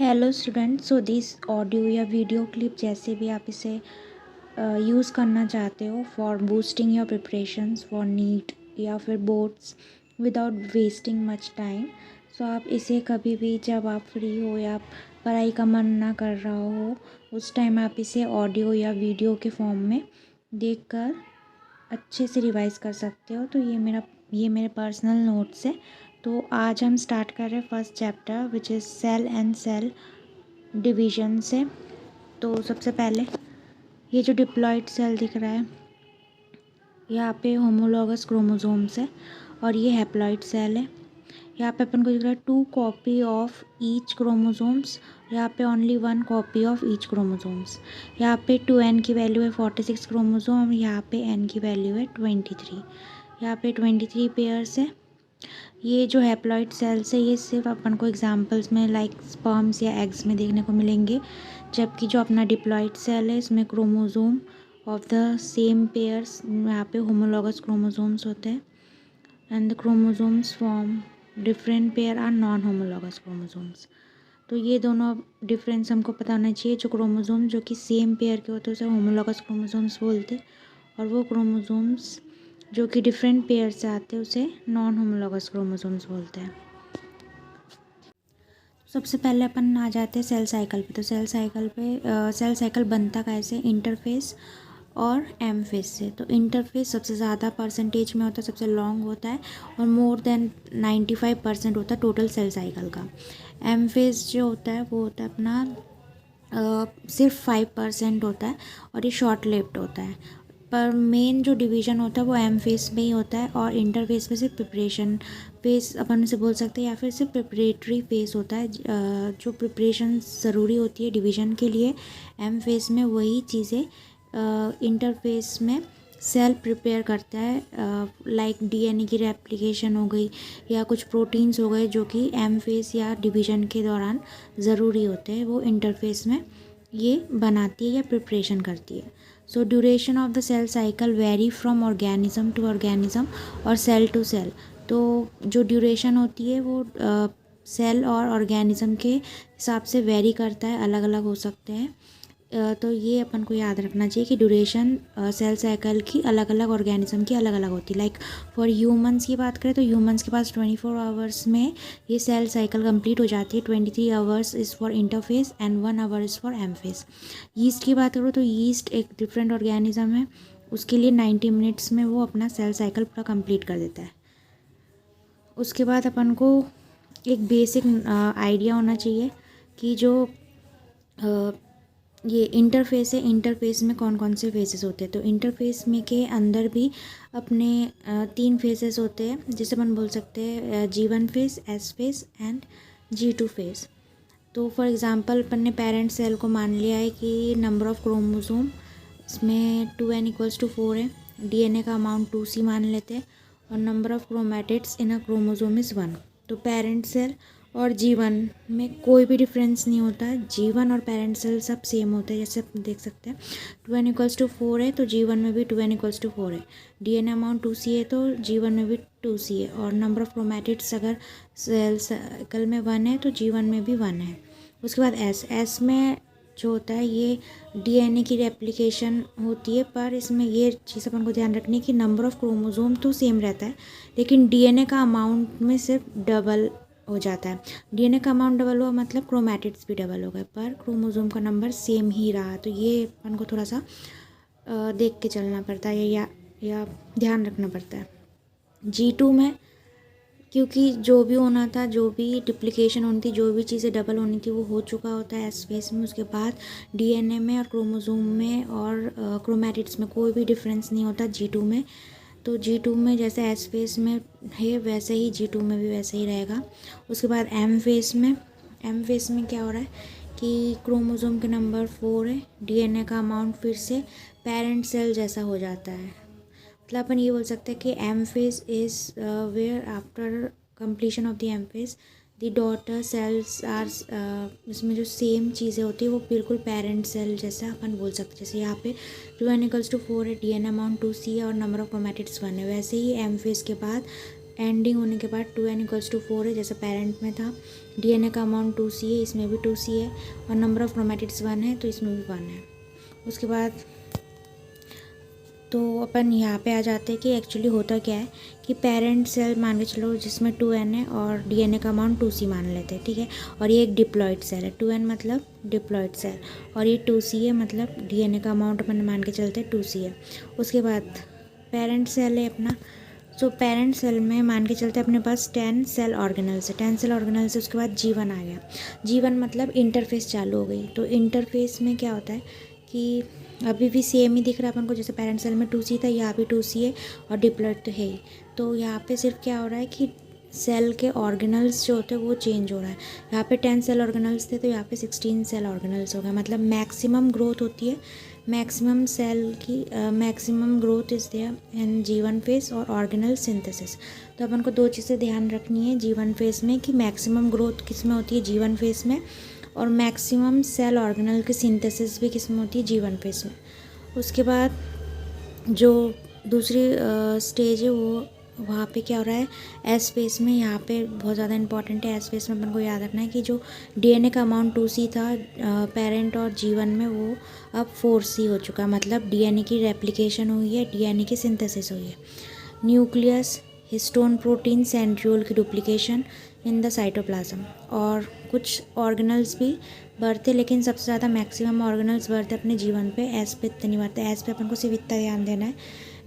Hello student. So this audio या video clip जैसे भी आप इसे यूज़ करना चाहते हो for boosting your preparations for NEET या फिर boards without wasting much time. So आप इसे कभी भी जब आप फ्री हो या पढ़ाई का मन ना कर रहा हो उस टाइम आप इसे ऑडियो या वीडियो के फॉर्म में देखकर अच्छे से रिवाइज कर सकते हो। तो ये मेरे पर्सनल नोट्स है। तो आज हम स्टार्ट कर रहे हैं first chapter which is cell and cell division से। तो सबसे पहले ये जो डिप्लॉइड सेल दिख रहा है यहाँ पे होमोलॉगस क्रोमोसोम्स है और ये हैप्लॉइड सेल है। यहाँ पे अपन को दिख रहा है 2 कॉपी ऑफ ईच क्रोमोसोम्स, यहाँ पे only 1 copy of each chromosomes. यहाँ पे 2n की वैल्यू है 46 क्रोमोसोम और यहाँ पे n की वैल्यू है 23। यहाँ पे 23 पेयर्स है। ये जो हैप्लॉइड सेल्स है ये सिर्फ अपन को एग्जांपल्स में लाइक स्पर्म्स या एग्स में देखने को मिलेंगे, जबकि जो अपना डिप्लॉइड सेल है इसमें chromosome of the same pairs यहाँ पे होमोलॉगस क्रोमोसोम्स होते हैं and the chromosomes form different pair are non homologous chromosomes. तो ये दोनों डिफरेंस हमको पता होना चाहिए। जो क्रोमोसोम जो कि सेम पेयर के होते हैं उसे होमोलॉगस क्रोमोसोम्स बोलते हैं और वो क्रोमोसोम्स जो कि डिफरेंट पेयर से आते हैं उसे नॉन होमोलॉगस क्रोमोसोम्स बोलते हैं। सबसे पहले अपन आ जाते हैं सेल साइकिल पे। तो सेल साइकिल बनता कैसे, इंटरफेस और एम फेस से। तो इंटरफेस सबसे ज़्यादा परसेंटेज में होता है, सबसे लॉन्ग होता है और मोर देन 95% होता है टोटल सेल साइकिल का। एम फेस जो होता है वो होता है अपना सिर्फ 5% होता है और ये शॉर्ट लिव्ड होता है। पर मेन जो डिवीज़न होता है वो एम फेस में ही होता है और इंटर फेस में सिर्फ प्रिपरेशन फेस अपन इसे बोल सकते हैं या फिर सिर्फ प्रिपरेटरी फेस होता है। जो प्रिपरेशन ज़रूरी होती है डिवीज़न के लिए एम फेस में, वही चीज़ें इंटरफेस में सेल प्रिपेयर करता है। लाइक डीएनए की रेप्लिकेशन हो गई या कुछ प्रोटीन्स हो गए जो कि एम फेस या डिवीज़न के दौरान ज़रूरी होते हैं, वो इंटरफेस में ये बनाती है या प्रिपरेशन करती है। So duration of the cell cycle vary from organism to organism और सेल टू सेल। तो जो ड्यूरेशन होती है वो सेल और ऑर्गेनिज्म के हिसाब से वेरी करता है, अलग अलग हो सकते हैं। तो ये अपन को याद रखना चाहिए कि ड्यूरेशन सेल साइकिल की अलग अलग ऑर्गेनिज्म की अलग अलग होती है। लाइक फॉर ह्यूमंस की बात करें तो ह्यूमंस के पास 24 आवर्स में ये सेल साइकिल कंप्लीट हो जाती है। 23 hours is for interphase and 1 hour is for M phase. Yeast की बात करो तो यीस्ट एक डिफरेंट ऑर्गेनिज्म है, उसके लिए 90 मिनट्स में वो अपना सेल साइकिल पूरा कंप्लीट कर देता है। उसके बाद अपन को एक बेसिक आइडिया होना चाहिए कि जो ये इंटरफेस है, इंटरफेस में कौन कौन से फेसेस होते हैं। तो इंटरफेस में के अंदर भी अपने 3 फेसेस होते हैं, जिसे अपन बोल सकते हैं G1 face, S phase and G2 face. तो फॉर एग्जांपल अपन ने पेरेंट सेल को मान लिया है कि नंबर ऑफ क्रोमोसोम इसमें 2n=4 है, डीएनए का अमाउंट 2C मान लेते हैं और number of chromatids in a chromosome is 1। तो पेरेंट सेल और G1 में कोई भी डिफरेंस नहीं होता है। G1 और पेरेंट सेल सब सेम होते हैं, जैसे आप देख सकते हैं 2n=4 है तो G1 में भी 2n=4 है। डीएनए अमाउंट 2C है तो G1 में भी 2C है और नंबर ऑफ क्रोमैटिड्स अगर सेल साइकिल में 1 है तो G1 में भी 1 है। उसके बाद एस में जो होता है ये डीएनए की रेप्लिकेशन होती है, पर इसमें ये चीज़ अपन को ध्यान रखनी है कि नंबर ऑफ क्रोमोसोम तो सेम रहता है लेकिन डीएनए का अमाउंट में सिर्फ डबल हो जाता है। डीएनए का अमाउंट डबल हुआ मतलब क्रोमैटिड्स भी डबल हो गए, पर क्रोमोसोम का नंबर सेम ही रहा। तो ये अपन को थोड़ा सा देख के चलना पड़ता है या ध्यान रखना पड़ता है। G2 में क्योंकि जो भी होना था, जो भी डिप्लिकेशन होनी थी, जो भी चीज़ें डबल होनी थी वो हो चुका होता है एस फेस में। उसके बाद डीएनए में और क्रोमोसोम में और क्रोमैटिड्स में कोई भी डिफरेंस नहीं होता G2 में। तो G2 में जैसे एस फेस में है वैसे ही G2 में भी वैसे ही रहेगा। उसके बाद एम फेस में क्या हो रहा है कि क्रोमोसोम के नंबर 4 है, डीएनए का अमाउंट फिर से पेरेंट सेल जैसा हो जाता है। मतलब अपन ये बोल सकते हैं कि M phase is where after completion of the M phase the daughter cells are, इसमें जो सेम चीज़ें होती है वो बिल्कुल पेरेंट सेल जैसा अपन बोल सकते हैं। जैसे यहाँ पे 2n=4 है, डीएनए अमाउंट 2C है और नंबर ऑफ क्रोमैटिड्स 1 है, वैसे ही एम फेस के बाद एंडिंग होने के बाद 2n=4 है जैसा पेरेंट में था। डीएनए का अमाउंट 2C है, इसमें भी 2C है, और नंबर ऑफ क्रोमैटिड्स 1 है तो इसमें भी 1 है। उसके बाद तो अपन यहाँ पे आ जाते हैं कि एक्चुअली होता क्या है कि पेरेंट सेल मान के चलो जिसमें 2n है और डीएनए का अमाउंट 2C मान लेते हैं, ठीक है। और ये एक डिप्लॉइड सेल है, 2n मतलब डिप्लॉइड सेल, और ये 2C है मतलब डीएनए का अमाउंट अपन मान के चलते हैं 2C है। उसके बाद पेरेंट सेल है अपना, तो पेरेंट सेल में मान के चलते अपने पास 10 सेल ऑर्गेनल्स है, 10 सेल ऑर्गेनल्स है। उसके बाद G1 आ गया, G1 मतलब इंटरफेस चालू हो गई। तो इंटरफेस में क्या होता है कि अभी भी सेम ही दिख रहा है अपन को, जैसे पेरेंट सेल में 2C था, यहाँ भी 2C है और डिप्लॉइड तो है ही। तो यहाँ पे सिर्फ क्या हो रहा है कि सेल के ऑर्गेनल्स जो होते हैं वो चेंज हो रहा है। यहाँ पे 10 सेल ऑर्गेनल्स थे तो यहाँ पे 16 सेल ऑर्गेनल्स हो गए, मतलब मैक्सिमम ग्रोथ होती है, मैक्सिमम सेल की maximum growth is there in G1 phase और ऑर्गेनल सिंथेसिस। तो अपन को दो चीज़ें ध्यान रखनी है G1 फेस में कि मैक्सिमम ग्रोथ किस में होती है G1 फेस में, और मैक्सिमम सेल ऑर्गेनल की सिंथेसिस भी किस में होती है G1 फेस में। उसके बाद जो दूसरी स्टेज है वो वहाँ पे क्या हो रहा है एस फेस में। यहाँ पे बहुत ज़्यादा इंपॉर्टेंट है, एस फेस में अपन को याद रखना है कि जो डीएनए का अमाउंट 2C था पेरेंट और G1 में, वो अब 4C हो चुका, मतलब डीएनए की रेप्लिकेशन हुई है, डीएनए की सिंथेसिस हुई है। न्यूक्लियस, हिस्टोन प्रोटीन, सेंट्रियोल की डुप्लीकेशन इन द साइटोप्लाज्म, और कुछ ऑर्गेनल्स भी बढ़ते, लेकिन सबसे ज़्यादा मैक्सिमम ऑर्गेनल्स बढ़ते अपने G1 पे, एस पे इतने नहीं बढ़ते। एस पे अपन को सिर्फ इतना ध्यान देना है,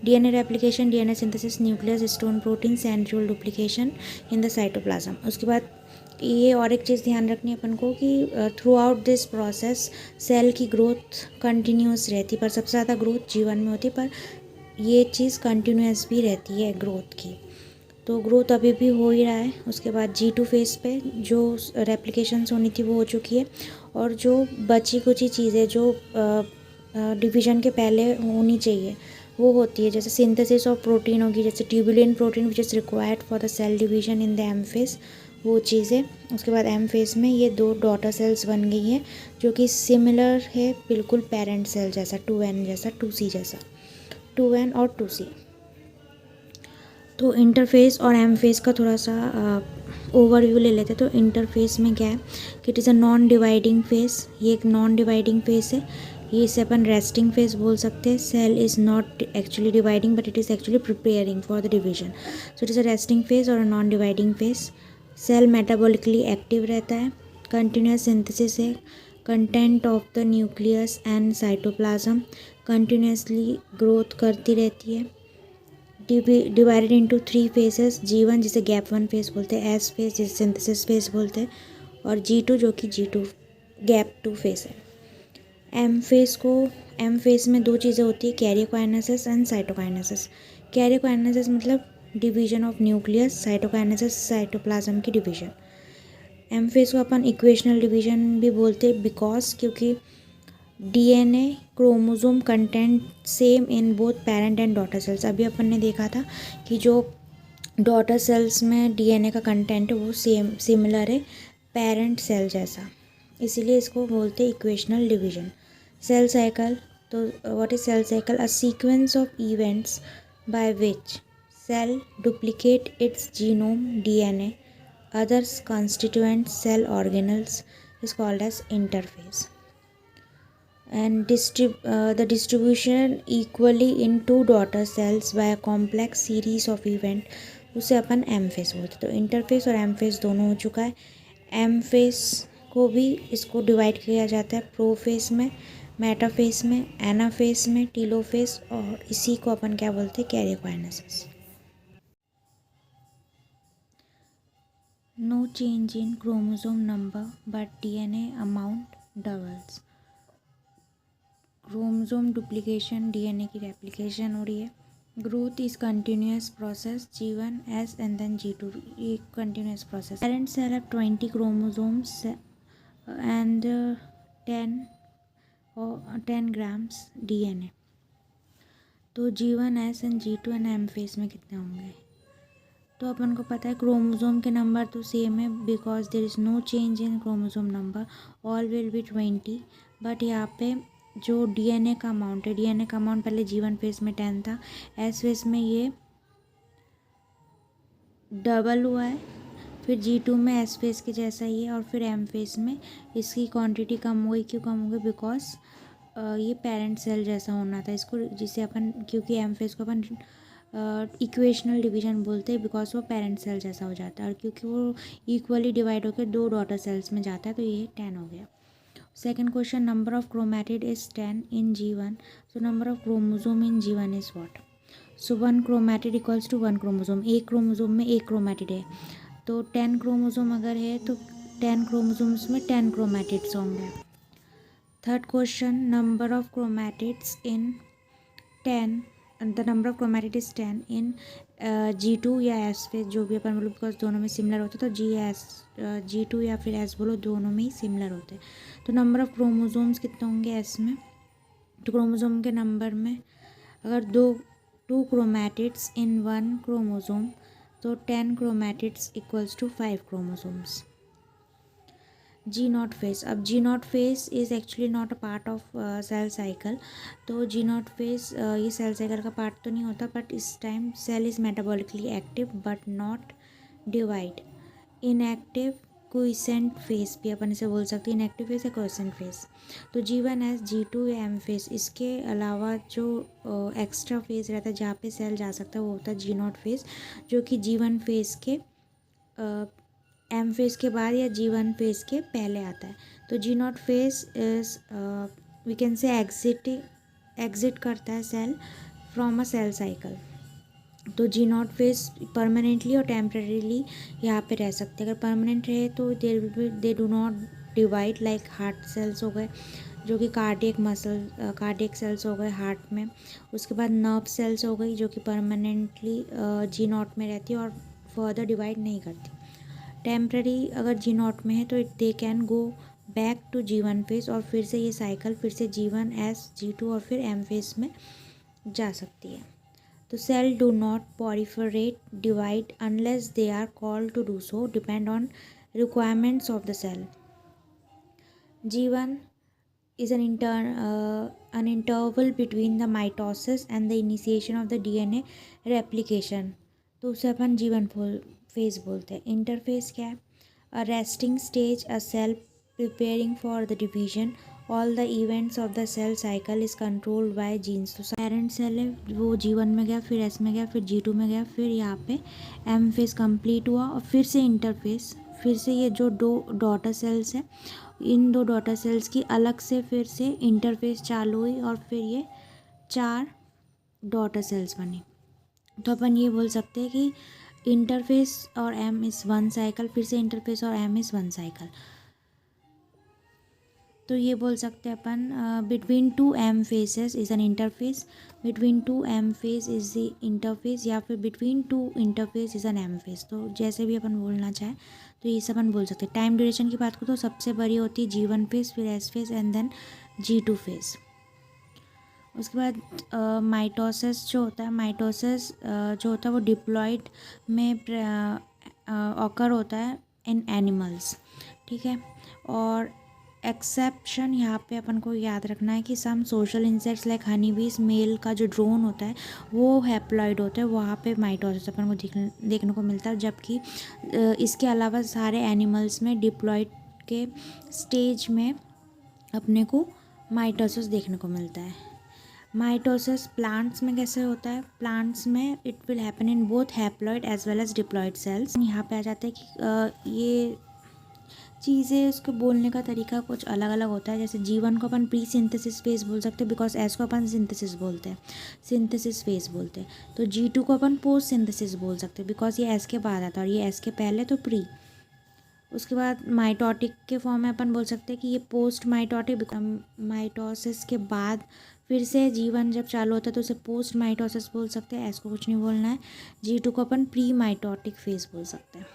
DNA replication, DNA synthesis, nucleus, histone protein, centriole duplication in the cytoplasm. उसके बाद ये और एक चीज़ ध्यान रखनी है अपन को कि throughout this process cell की ग्रोथ कंटिन्यूस रहती, पर सबसे ज़्यादा ग्रोथ G1 में होती, पर ये चीज़ कंटिन्यूस भी रहती है ग्रोथ की। तो ग्रोथ अभी भी हो ही रहा है। उसके बाद G2 फेस पे जो रेप्लिकेशंस होनी थी वो हो चुकी है, और जो बची कुची चीज़ें जो डिवीज़न के पहले होनी चाहिए वो होती है, जैसे सिंथेसिस ऑफ प्रोटीन होगी, जैसे tubulin protein which is required for the cell division in the M phase, वो चीज़ें। उसके बाद एम फेस में ये दो डॉटर सेल्स बन गई हैं जो कि सिमिलर है बिल्कुल पेरेंट सेल जैसा, 2n जैसा, 2C जैसा, 2n और 2C। तो इंटरफेस और एम फेस का थोड़ा सा ओवरव्यू ले लेते हैं। तो इंटरफेस में क्या है कि it is a non dividing face, ये एक नॉन डिवाइडिंग फेस है, ये इसे अपन रेस्टिंग फेस बोल सकते हैं। Cell is not actually dividing but it is actually preparing for the division, so it is a resting phase और a non dividing phase. Cell metabolically active रहता है, continuous synthesis है, content of the nucleus and cytoplasm continuously growth करती रहती है। Divided into 3 phases, G1 जिसे gap 1 phase बोलते हैं, एस फेज जिसे सिंथेसिस फेज बोलते हैं, और G2 जो कि G2 गैप 2 फेज है। एम फेज में दो चीज़ें होती है, कैरियोकाइनेसिस एंड साइटोकाइनेसिस। कैरियोकाइनेसिस मतलब division of nucleus, cytokinesis cytoplasm की डिवीजन। एम फेज को अपन इक्वेशनल डिवीजन भी बोलते हैं बिकॉज क्योंकि DNA chromosome content same in both parent and daughter cells. अभी अपन ने देखा था कि जो डॉटर सेल्स में डीएनए का कंटेंट है वो सिमिलर है पेरेंट सेल जैसा, इसीलिए इसको बोलते हैं इक्वेशनल डिवीजन। सेल साइकिल, तो what is cell cycle? A sequence of events by which cell duplicate its genome DNA others constituent cell organelles is called as interphase, and the distribution equally in two daughter cells by a complex series of event, उसे अपन M face बोलते। तो interface और M face दोनों हो चुका है। M face को भी इसको डिवाइड किया जाता है प्रोफेस में, मेटाफेस में, एनाफेस में, टीलोफेस, और इसी को अपन क्या बोलते हैं? Karyokinesis. No change in chromosome number but DNA amount doubles. Chromosome duplication, DNA की रेप्लिकेशन हो रही है। Growth is continuous process, G1 S and then G2, ये continuous process. Parent cell have 20 chromosomes and 10 grams DNA. तो G1 S and G2 and M phase में कितने होंगे? तो अपन को पता है क्रोमोसोम के नंबर तो सेम है because there is no change in chromosome number, all will be 20, but यहाँ पे जो डीएनए का अमाउंट है, डीएनए का अमाउंट पहले G1 फेज में 10 था, एस फेज में ये डबल हुआ है, फिर G2 में एस फेस के जैसा ही है, और फिर एम फेस में इसकी क्वांटिटी कम हो गई। क्यों कम हो गई? बिकॉज ये पेरेंट सेल जैसा होना था इसको, जिसे अपन, क्योंकि एम फेस को अपन इक्वेशनल डिवीजन बोलते हैं, बिकॉज वो पेरेंट सेल जैसा हो जाता है, और क्योंकि वो इक्वली डिवाइड होकर 2 डॉटर सेल्स में जाता है, तो ये 10 हो गया। Second question, number of chromatid is 10 in G1, so number of chromosome in G1 is what? So 1 chromatid equals to 1 chromosome, एक क्रोमोजोम में एक क्रोमैटिड है, तो 10 क्रोमोजोम अगर है तो 10 क्रोमोजोम्स में 10 क्रोमैटिड्स होंगे। Third question, number of chromatids in 10, the number of chromatid is 10 in G2 या S फेज, जो भी अपन बोलो, बिकॉज दोनों में सिमिलर होते हैं, तो G2 या फिर S बोलो, दोनों में ही सिमिलर होते हैं। तो नंबर ऑफ क्रोमोजोम्स कितने होंगे S में? तो क्रोमोजोम के नंबर में अगर 2 क्रोमैटिड्स इन 1 क्रोमोजोम, तो 10 chromatids equals to 5 chromosomes. G naught phase, अब G naught phase is actually not a part of cell cycle, तो जी नॉट फेस ये सेल साइकिल का पार्ट तो नहीं होता, बट इस time cell is metabolically active but not divide. Inactive quiescent phase भी अपन इसे बोल सकते हैं, इनएक्टिव फेस या क्विसेंट फेस। तो G1S, G2 या एम फेस, इसके अलावा जो एक्स्ट्रा फेस रहता है जहाँ पे सेल जा सकता है, वो होता है जी नॉट फेस, जो कि G1 फेस के एम फेस के बाद या G1 फेस के पहले आता है। तो G naught phase is we can say exit करता है cell from a cell cycle. तो जी नॉट फेस परमानेंटली और टेम्परेरीली यहाँ पे रह सकते हैं। अगर परमानेंट रहे तो they do not divide, like heart cells हो गए, जो कि कार्डियक सेल्स हो गए हार्ट में। उसके बाद नर्व सेल्स हो गई, जो कि परमानेंटली जी नॉट में रहती है और फर्दर डिवाइड नहीं करती। टेम्प्रेरी अगर जी नॉट में है तो they can go back to G1 phase, और फिर से ये साइकिल फिर से G1S, G2 और फिर एम फेस में जा सकती है। तो cell do not proliferate divide unless they are called to do so, depend on requirements of the cell. G1 is an interval between the mitosis and the initiation of the DNA replication, तो उसे अपन G1 phase बोलते हैं। Interphase क्या है? A resting stage, a cell preparing for the division, all the events of the cell cycle is controlled by genes. तो parent cell है वो G1 में गया, फिर S में गया, फिर G2 में गया, फिर यहाँ पे एम फेज कंप्लीट हुआ, और फिर से इंटरफेस, फिर से ये जो 2 डॉटर सेल्स हैं, इन 2 डॉटर सेल्स की अलग से फिर से इंटरफेस चालू हुई, और फिर ये 4 डॉटर सेल्स बनी। तो अपन ये बोल सकते हैं कि इंटरफेस और एम इज़ 1 साइकिल, फिर से इंटरफेस और एम इज़ 1 साइकिल। तो ये बोल सकते हैं अपन between 2 M phases is an interphase, between 2 M phase is the interphase, या फिर between 2 interphase is an M phase. तो जैसे भी अपन बोलना चाहें तो ये सब अपन बोल सकते हैं। टाइम ड्यूरेशन की बात करो तो सबसे बड़ी होती है G1 फेस, फिर S phase and then G2 phase. उसके बाद माइटोसिस जो होता है, माइटोसिस जो होता है वो डिप्लॉइड में ऑकर होता है इन एनिमल्स, ठीक है। और एक्सेप्शन यहाँ पे अपन को याद रखना है कि some social insects like honey bees, male का जो ड्रोन होता है वो हैप्लॉइड होता है, वहाँ पे माइटोसिस अपन को देखने को मिलता है, जबकि इसके अलावा सारे एनिमल्स में डिप्लॉइड के स्टेज में अपने को माइटोसिस देखने को मिलता है। माइटोसिस प्लांट्स में कैसे होता है? प्लांट्स में it will happen in both haploid as well as diploid cells. यहाँ पे आ जाता है कि ये चीज़ें, उसको बोलने का तरीका कुछ अलग अलग होता है। जैसे G1 को अपन प्री सिंथेसिस फेज बोल सकते हैं, बिकॉज S को अपन सिंथेसिस बोलते हैं, सिंथेसिस फेज बोलते हैं। तो G2 को अपन पोस्ट सिंथेसिस बोल सकते हैं, बिकॉज ये S के बाद आता है और ये S के पहले, तो प्री। उसके बाद माइटोटिक के फॉर्म में अपन बोल सकते हैं कि ये पोस्ट माइटोटिक, माइटोसिस के बाद फिर से G1 जब चालू होता है तो उसे पोस्ट माइटोसिस बोल सकते हैं, S को कुछ नहीं बोलना है। G2 को अपन प्री माइटोटिक फेज बोल सकते हैं।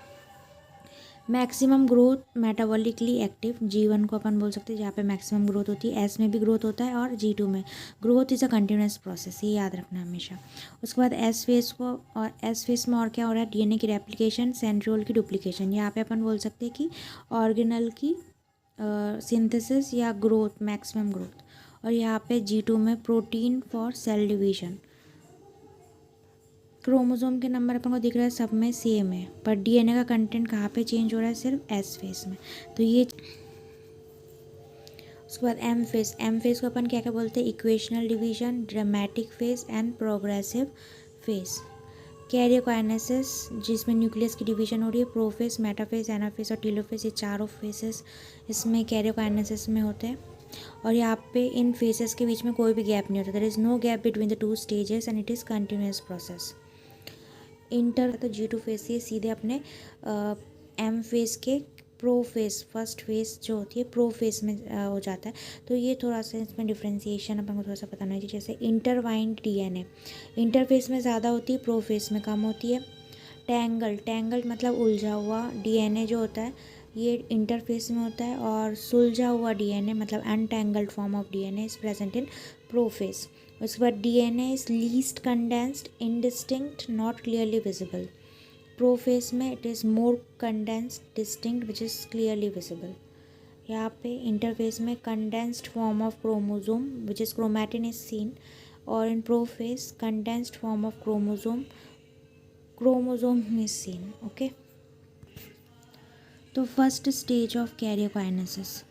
Maximum growth metabolically active, G1 को अपन बोल सकते हैं जहाँ पे मैक्सिमम ग्रोथ होती है। S में भी ग्रोथ होता है और G2 में। Growth is a continuous process, ये याद रखना हमेशा। उसके बाद S फेस को, और S फेस में और क्या हो रहा है? DNA की रेप्लिकेशन, सेंट्रियोल की डुप्लीकेशन। यहाँ पे अपन बोल सकते हैं कि ऑर्गेनल की सिंथेसिस या ग्रोथ, मैक्सिमम ग्रोथ। और यहाँ पे G2 में protein for sale division. Chromosome के नंबर अपन को दिख रहा है सब में सेम है, पर डीएनए का कंटेंट कहाँ पे चेंज हो रहा है, सिर्फ एस फेस में। तो ये उसके बाद एम फेस। एम फेस को अपन क्या क्या बोलते हैं, equational division, dramatic face and progressive face. Karyokinesis जिसमें न्यूक्लियस की डिवीजन हो रही है, प्रोफेस, मेटाफेस, एनाफेस और टीलोफेस, ये चारों फेसेस इसमें कैरियोकाइनेसिस में होते हैं। और यहाँ पे इन फेसेस के बीच में कोई भी गैप नहीं होता, there is no gap between the two stages and it is continuous process. Inter तो जी टू फेस, ये सीधे अपने एम फेस के प्रो फेस, फर्स्ट फेस जो होती है प्रो फेस में हो जाता है। तो ये थोड़ा सा इसमें डिफ्रेंसिएशन अपन को थोड़ा सा पता नहीं चाहिए। जैसे इंटरवाइंड डीएनए इंटरफेस में ज़्यादा होती है, प्रो फेस में कम होती है। टैंगल्ड मतलब उलझा हुआ डीएनए जो होता है ये इंटरफेस में होता है, और सुलझा हुआ डीएनए मतलब untangled form of DNA is present in prophase. उसके बाद DNA is least condensed, indistinct, not clearly visible. Prophase में it is more condensed, distinct, which is clearly visible. यहाँ पे इंटरफेस में condensed form of chromosome which is chromatin is seen, और in prophase condensed form of chromosome is seen. Okay, तो first stage of karyokinesis,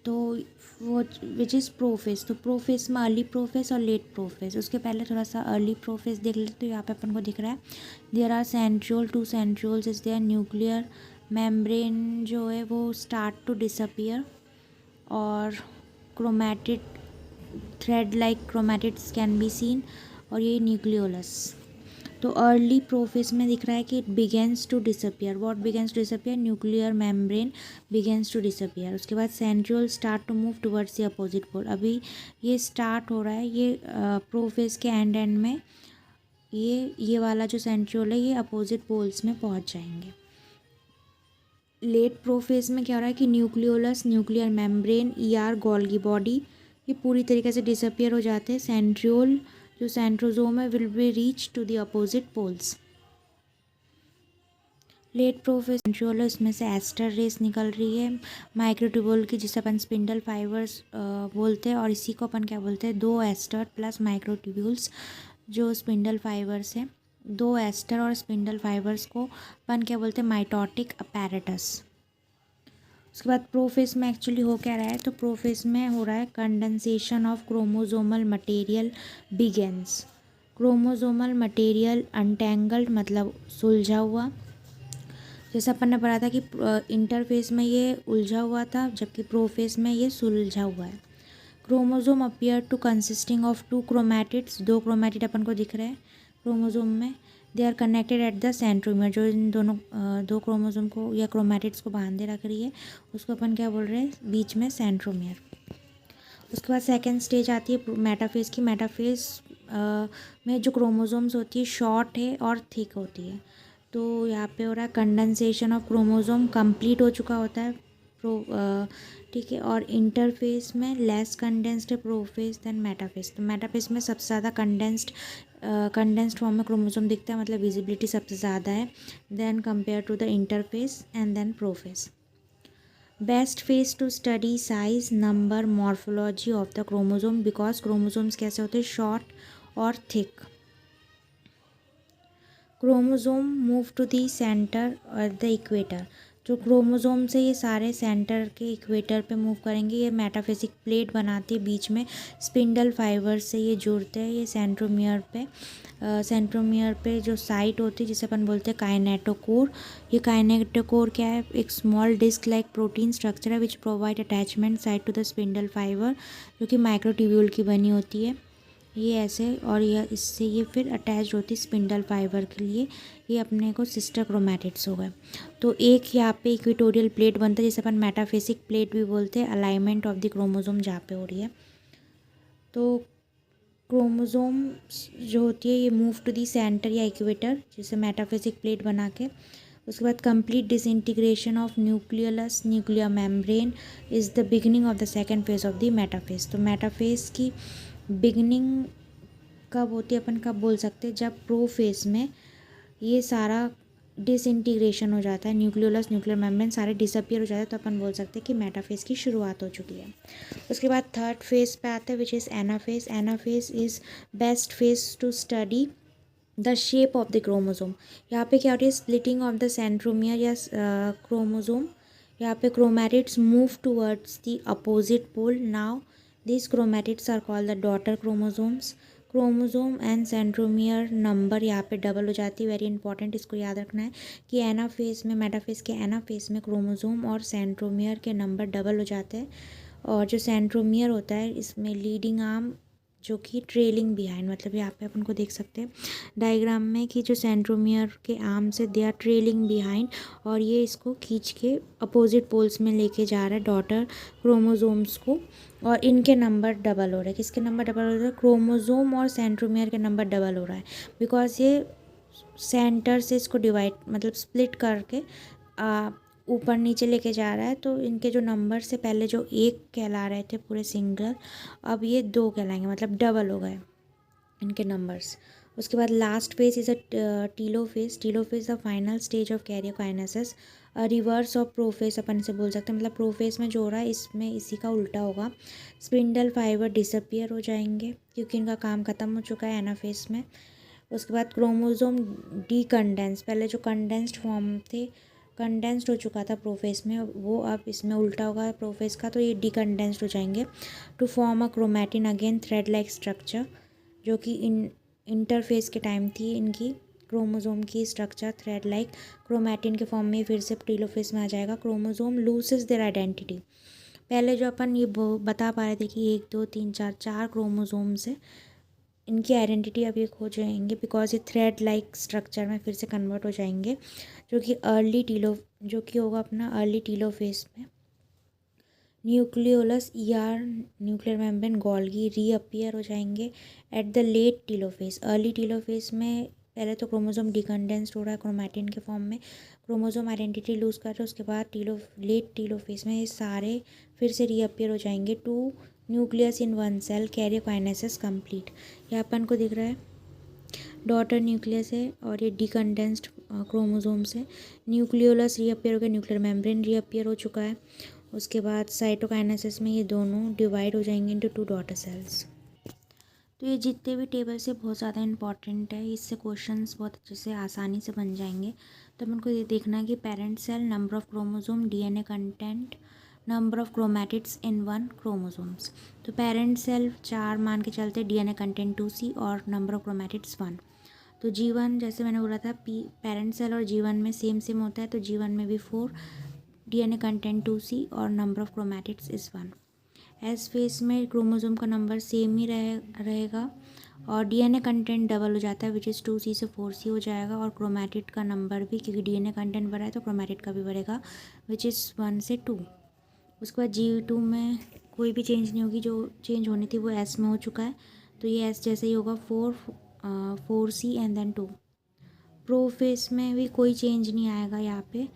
तो वो which is prophase. तो prophase में early profess और लेट प्रोफेस। उसके पहले थोड़ा सा अर्ली प्रोफेस देख लेते। तो यहाँ पे अपन को दिख रहा है there are centriole, two centrioles is there, nuclear membrane जो है वो स्टार्ट टू डिसअपियर, और chromatid thread like chromatids can be seen, और ये न्यूक्लियोलस। तो अर्ली प्रोफेस में दिख रहा है कि it begins to disappear. What begins to disappear, nuclear membrane begins to disappear. उसके बाद centriole start to move towards the opposite pole. अभी ये स्टार्ट हो रहा है, ये प्रोफेस के एंड में ये वाला जो सेंट्रियोल है ये अपोजिट पोल्स में पहुंच जाएंगे। लेट प्रोफेस में क्या हो रहा है कि nucleolus, nuclear membrane, ER, Golgi body ये पूरी तरीके से डिसअपियर हो जाते हैं। सेंट्रियोल जो सेंट्रोजोम है will be reach to the opposite poles. Late prophase centriole, इसमें से एस्टर रेस निकल रही है माइक्रोट्यूब्यूल की, जिसे अपन स्पिंडल फाइबर्स बोलते हैं, और इसी को अपन क्या बोलते हैं, दो एस्टर प्लस माइक्रोट्यूब्यूल्स जो स्पिंडल फाइबर्स हैं। दो एस्टर और स्पिंडल फाइबर्स को अपन क्या बोलते हैं, माइटोटिक अपैरेटस। उसके बाद प्रोफेस में एक्चुअली हो क्या रहा है, तो प्रोफेस में हो रहा है condensation of chromosomal material begins. Chromosomal material untangled मतलब सुलझा हुआ, जैसे अपन ने पढ़ा था कि इंटरफेस में ये उलझा हुआ था जबकि प्रोफेस में ये सुलझा हुआ है। Chromosome appear to consisting of two chromatids, दो क्रोमैटिड अपन को दिख रहे हैं क्रोमोसोम में। They are connected at the centromere, जो इन दोनों दो क्रोमोसोम को या क्रोमैटिड्स को बांधे रख रही है उसको अपन क्या बोल रहे हैं, बीच में सेंट्रोमियर। उसके बाद सेकेंड स्टेज आती है मेटाफेज की। मेटाफेज में जो क्रोमोसोम्स होती है शॉर्ट है और थिक होती है। तो यहाँ पे हो रहा है कंडेंसेशन ऑफ क्रोमोसोम, कंप्लीट हो चुका होता है ठीक है। और इंटरफेस में लेस कंडेंस्ड है प्रोफेस देन मेटाफेस। तो मेटाफेस में सबसे ज़्यादा कंडेंस्ड फॉर्म में क्रोमोसोम दिखता है, मतलब विजिबिलिटी सबसे ज़्यादा है then compare to the interphase and then prophase. Best phase to study size, number, morphology of the chromosome, because chromosomes कैसे होते हैं, शॉर्ट और thick. Chromosome move to the centre और द इक्वेटर, जो क्रोमोसोम से ये सारे सेंटर के इक्वेटर पे मूव करेंगे। ये मेटाफेसिक प्लेट बनाती है, बीच में स्पिंडल फाइबर से ये जुड़ते हैं। ये सेंट्रोमियर पे जो साइट होती है जिसे अपन बोलते हैं काइनेटोकोर। ये काइनेटोकोर क्या है, एक small disc like protein structure है which provide attachment site to the spindle fibre, जो कि माइक्रोट्यूब्यूल की बनी होती है। ये ऐसे, और यह इससे ये फिर अटैच होती है स्पिंडल फाइबर के लिए। ये अपने को सिस्टर क्रोमैटिड्स हो गए। तो एक यहाँ पे इक्वेटोरियल प्लेट बनता है जिसे अपन मेटाफेसिक प्लेट भी बोलते हैं, अलाइनमेंट ऑफ द क्रोमोसोम जहाँ पे हो रही है। तो क्रोमोसोम जो होती है ये मूव टू दी सेंटर या इक्वेटर, जिसे मेटाफेसिक प्लेट बना के। उसके बाद complete disintegration of nucleolus, nuclear membrane is the beginning of the second phase of the metaphase. तो मेटाफेज की बिगनिंग कब होती है, अपन कब बोल सकते हैं, जब प्रोफेस में ये सारा डिसइंटीग्रेशन हो जाता है, न्यूक्लियोलस, न्यूक्लियर मेम्ब्रेन सारे डिसअपियर हो जाते हैं, तो अपन बोल सकते हैं कि मेटाफेज की शुरुआत हो चुकी है। उसके बाद थर्ड फेज पे आते हैं which is anaphase. Anaphase is best phase to study the shape of the chromosome. यहाँ पे क्या हो रही है, स्प्लिटिंग ऑफ द सेंट्रोमियर या क्रोमोसोम। यहाँ पे chromatids move towards the opposite pole. Now this chromatids are called the daughter chromosomes. Chromosome and centromere number यहाँ पे डबल हो जाती है, वेरी इंपॉर्टेंट, इसको याद रखना है कि एनाफेज में, मेटाफेज के एनाफेज में क्रोमोसोम और सेंट्रोमियर के नंबर डबल हो जाते हैं। और जो सेंट्रोमियर होता है इसमें लीडिंग आर्म जो कि ट्रेलिंग बिहाइंड, मतलब यहाँ पे अपन को देख सकते हैं डायग्राम में कि जो सेंट्रोमियर के आर्म से दे आर ट्रेलिंग बिहाइंड, और ये इसको खींच के अपोजिट पोल्स में लेके जा रहा है डॉटर क्रोमोसोम्स को, और इनके नंबर डबल हो रहे हैं। किसके नंबर डबल हो रहे हैं, क्रोमोसोम और सेंट्रोमियर के नंबर डबल हो रहा है, बिकॉज ये सेंटर से इसको डिवाइड मतलब स्प्लिट करके ऊपर नीचे लेके जा रहा है। तो इनके जो नंबर से पहले जो एक कहला रहे थे पूरे सिंगल, अब ये दो कहलाएंगे, मतलब डबल हो गए इनके नंबर्स। उसके बाद last phase is a telophase. Telophase the final stage of karyokinesis, reverse of prophase अपन से बोल सकते हैं, मतलब प्रोफेज में जो हो रहा है इसमें इसी का उल्टा होगा। स्पिंडल फाइबर डिसअपियर हो जाएंगे क्योंकि इनका काम ख़त्म हो चुका है एनाफेज में। उसके बाद क्रोमोसोम डीकंडेंस, पहले जो कंडेंस्ड फॉर्म थे, कंडेंस्ड हो चुका था प्रोफेज में, वो अब इसमें उल्टा होगा प्रोफेज का, तो ये डीकंडेंस्ड हो जाएंगे to form a chromatin again thread like structure, जो कि इंटरफेस के टाइम थी इनकी क्रोमोसोम की स्ट्रक्चर थ्रेड लाइक क्रोमैटिन के फॉर्म में फिर से टीलोफेज में आ जाएगा। Chromosome loses their identity. पहले जो अपन ये बता पा रहे थे कि 1 2 3 4 क्रोमोसोम्स है, इनकी आइडेंटिटी अब ये खो जाएंगे बिकॉज ये थ्रेड लाइक स्ट्रक्चर में फिर से कन्वर्ट हो जाएंगे, जो कि होगा अपना अर्ली टीलोफेज में। Nucleolus ER nuclear membrane Golgi reappear हो जाएंगे at the late telophase. Early telophase में पहले तो क्रोमोसोम डिकंडेंस्ड हो रहा है क्रोमैटिन के फॉर्म में, क्रोमोसोम आइडेंटिटी लूज़ कर रहे हैं, उसके बाद लेट टीलोफेज में ये सारे फिर से रीअपियर हो जाएंगे two nucleus in one cell karyokinesis complete. यहाँ अपन को दिख रहा है डॉटर न्यूक्लियस है और ये डिकंडेंस्ड क्रोमोसोम्स है। न्यूक्लियोलस रीअपियर हो गया, न्यूक्लियर मेम्ब्रेन रीअपियर हो चुका है। उसके बाद साइटोकाइनेसिस में ये दोनों डिवाइड हो जाएंगे इनटू 2 डॉटर सेल्स। तो ये जितने भी टेबल्स है बहुत ज़्यादा इंपॉर्टेंट है, इससे क्वेश्चंस बहुत अच्छे से आसानी से बन जाएंगे। तो अपन को ये देखना है कि parent cell, number of chromosome, DNA content, number of chromatids in one chromosomes. तो पेरेंट सेल 4 मान के चलते, डीएनए कंटेंट 2C और नंबर ऑफ क्रोमैटिड्स 1। तो G1 जैसे मैंने बोला था पेरेंट सेल और G1 में सेम होता है, तो G1 में भी 4, डीएनए कंटेंट 2C और number of chromatids is 1। S phase में क्रोमोसोम का नंबर सेम ही रहेगा और डीएनए कंटेंट डबल हो जाता है, विच इज़ 2C से 4C हो जाएगा, और क्रोमैटिड का नंबर भी, क्योंकि डीएनए कंटेंट बढ़ा है तो क्रोमैटिड का भी बढ़ेगा, विच इज़ 1 से 2। उसके बाद G2 में कोई भी चेंज नहीं होगी, जो चेंज होनी थी वो एस में हो चुका है, तो ये एस जैसे ही होगा 4C एंड देन 2। प्रोफेस में भी कोई चेंज नहीं आएगा, यहाँ पे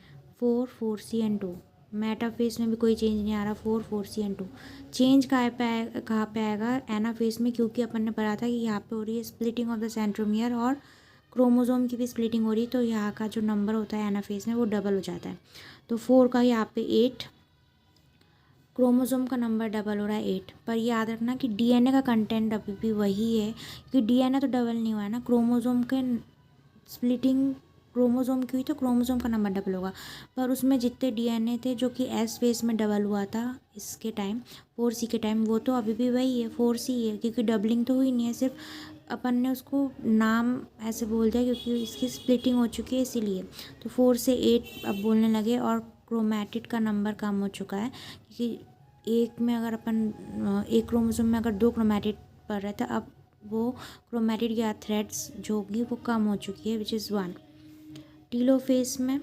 4C एंड 2। मेटाफेस में भी कोई चेंज नहीं आ रहा, 4C एंड 2। चेंज कहाँ पे आएगा, एनाफेस में, क्योंकि अपन ने पढ़ा था कि यहाँ पे हो रही है स्प्लिटिंग ऑफ द सेंट्रोमियर और क्रोमोसोम की भी स्प्लिटिंग हो रही है, तो यहाँ का जो नंबर होता है एनाफेस में वो डबल हो जाता है। तो 4 का यहाँ पे 8, क्रोमोसोम का नंबर डबल हो रहा है 8। पर याद रखना कि डीएनए का कंटेंट अभी भी वही है, क्योंकि डीएनए तो डबल नहीं हुआ है ना, क्रोमोसोम के स्प्लिटिंग क्रोमोसोम की हुई तो क्रोमोसोम का नंबर डबल होगा, पर उसमें जितने डीएनए थे जो कि एस फेस में डबल हुआ था इसके टाइम 4C के टाइम, वो तो अभी भी वही है 4C है, क्योंकि डबलिंग तो हुई नहीं है, सिर्फ अपन ने उसको नाम ऐसे बोल दिया क्योंकि इसकी स्प्लिटिंग हो चुकी है इसीलिए। तो 4 से 8 अब बोलने लगे, और क्रोमैटिड का नंबर कम हो चुका है, क्योंकि एक क्रोमोसोम में अगर 2 क्रोमैटिड पड़ रहे थे, अब वो क्रोमैटिड या थ्रेड्स जो होगी वो कम हो चुकी है, विच इज़ 1। टीलोफेज में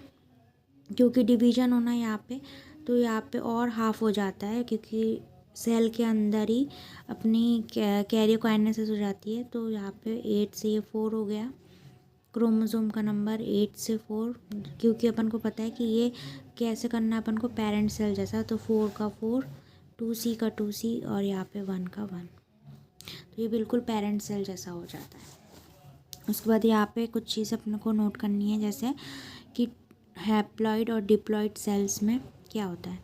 क्योंकि डिवीजन होना है यहाँ पे, तो यहाँ पे और हाफ हो जाता है, क्योंकि सेल के अंदर ही अपनी कैरियोकाइनेसिस हो जाती है, तो यहाँ पे 8 से ये 4 हो गया क्रोमोसोम का नंबर, 8 से 4, क्योंकि अपन को पता है कि ये कैसे करना है अपन को पेरेंट सेल जैसा, तो 4 का 4, 2C का 2C और यहाँ पे 1 का 1, तो ये बिल्कुल पेरेंट सेल जैसा हो जाता है। उसके बाद यहाँ पे कुछ चीज़ अपने को नोट करनी है, जैसे कि हैप्लॉइड और डिप्लॉइड सेल्स में क्या होता है।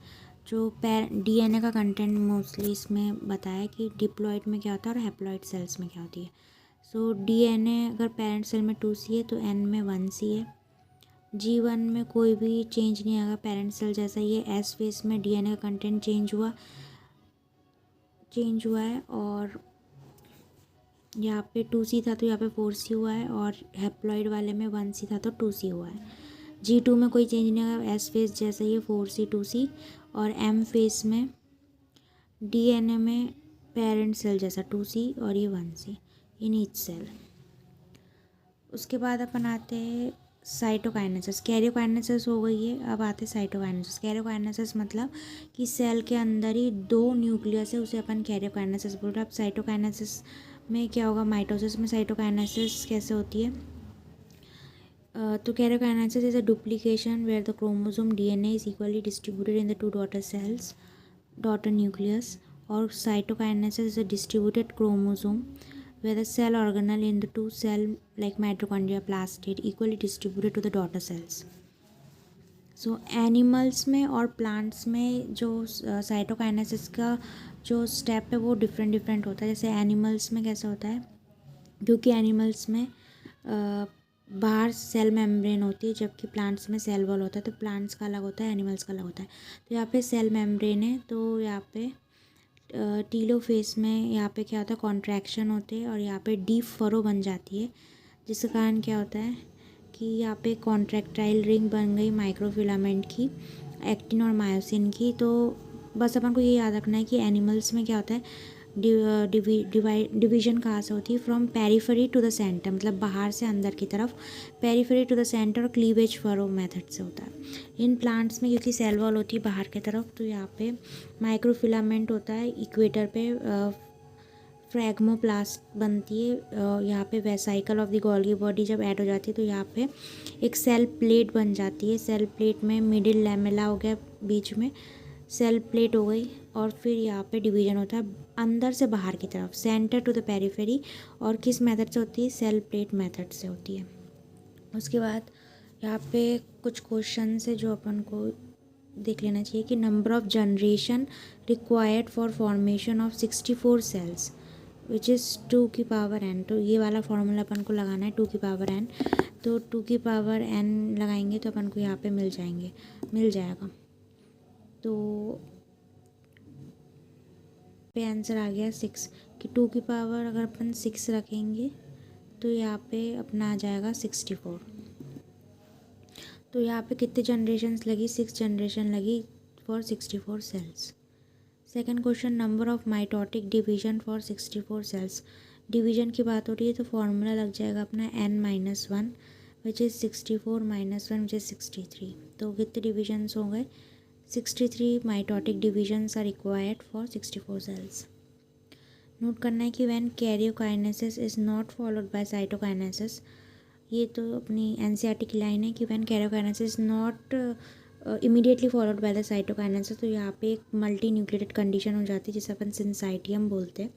जो डीएनए का कंटेंट मोस्टली इसमें बताया कि डिप्लॉइड में क्या होता है और हैप्लॉइड सेल्स में क्या होती है। सो DNA अगर पेरेंट सेल में 2C है तो N में 1C है। G1 में कोई भी चेंज नहीं आएगा, पेरेंट सेल जैसा ही है। S फेस में DNA का कंटेंट चेंज हुआ है और यहाँ पे 2C था तो यहाँ पे 4C हुआ है, और हैप्लॉइड वाले में 1C था तो 2C हुआ है। G2 में कोई चेंज नहीं आएगा, S फेस जैसा ही है 4C 2C, और M फेस में DNA में पेरेंट सेल जैसा 2C और ये 1C इन ईच सेल। उसके बाद अपन आते हैं साइटोकाइनेसिस। कैरियोकाइनेसिस हो गई है, अब आते हैं साइटोकाइनेसिस। कैरियोकाइनेसिस मतलब कि सेल के अंदर ही 2 न्यूक्लियस है, उसे अपन कैरियोकाइनेसिस बोल रहे हैं। अब साइटोकाइनेसिस में क्या होगा, माइटोसिस में साइटोकाइनेसिस कैसे होती है? तो karyokinesis is a duplication where the chromosome DNA is equally distributed in the 2 daughter cells, daughter nucleus. और cytokinesis is a distributed chromosome where the cell organelle in the 2 cell like mitochondria plastid equally distributed to the daughter cells. So animals में और plants में जो cytokinesis का जो step है वो different होता है। जैसे एनिमल्स में कैसा होता है, क्योंकि एनिमल्स में बाहर सेल मेम्ब्रेन होती है, जबकि प्लांट्स में सेल वॉल होता है। तो प्लांट्स का अलग होता है, एनिमल्स का अलग होता है। तो यहाँ पे सेल मेम्ब्रेन है, तो यहाँ पे टीलोफेस में यहाँ पे क्या होता है, कॉन्ट्रैक्शन होते हैं और यहाँ पे डीप फरो बन जाती है, जिसके कारण क्या होता है कि यहाँ पे कॉन्ट्रैक्टाइल रिंग बन गई माइक्रोफिलामेंट की, एक्टिन और मायोसिन की। तो बस अपन को ये याद रखना है कि एनिमल्स में क्या होता है, डिवीजन कहाँ से होती है, from periphery to the centre, मतलब बाहर से अंदर की तरफ, पेरिफेरी टू द सेंटर, और क्लीवेज फरो मेथड से होता है। इन प्लांट्स में क्योंकि सेल वॉल होती है बाहर की तरफ, तो यहाँ पे माइक्रोफिलामेंट होता है, इक्वेटर पे फ्रैगमोप्लास्ट बनती है। यहाँ पे vesicle of the Golgi body जब ऐड हो जाती है तो यहाँ पे एक सेल प्लेट बन जाती है। सेल प्लेट में मिडिल लैमेला हो गया, बीच में सेल प्लेट हो गई, और फिर यहाँ पे डिवीजन होता है अंदर से बाहर की तरफ, सेंटर टू द पेरिफेरी। और किस मेथड से होती है, सेल प्लेट मेथड से होती है। उसके बाद यहाँ पे कुछ क्वेश्चन है जो अपन को देख लेना चाहिए कि number of generation required for formation of 64 cells which is 2 की पावर n। तो ये वाला फॉर्मूला अपन को लगाना है 2 की पावर n। तो 2 की पावर n लगाएंगे तो अपन को यहाँ पे मिल जाएगा। तो पे आंसर आ गया 6 कि 2 की पावर अगर अपन 6 रखेंगे तो यहाँ पे अपना आ जाएगा 64। तो यहाँ पे कितने जनरेशन्स लगी, 6 जनरेशन लगी for 64 cells. Second question, number of mitotic division for 64 cells. Division की बात हो रही है तो फॉर्मूला लग जाएगा अपना n-1 which is 64 - 1 which is 63। तो कितने डिविजन्स हो गए, 63 mitotic divisions are required for 64 cells. Note करना है कि when karyokinesis is not followed by cytokinesis, ये तो अपनी एनसीईआरटी की लाइन है कि when karyokinesis not immediately followed by the cytokinesis, तो यहाँ पे एक मल्टी न्यूक्लिएटेड कंडीशन हो जाती है जिसे अपन सिंसाइटियम बोलते हैं।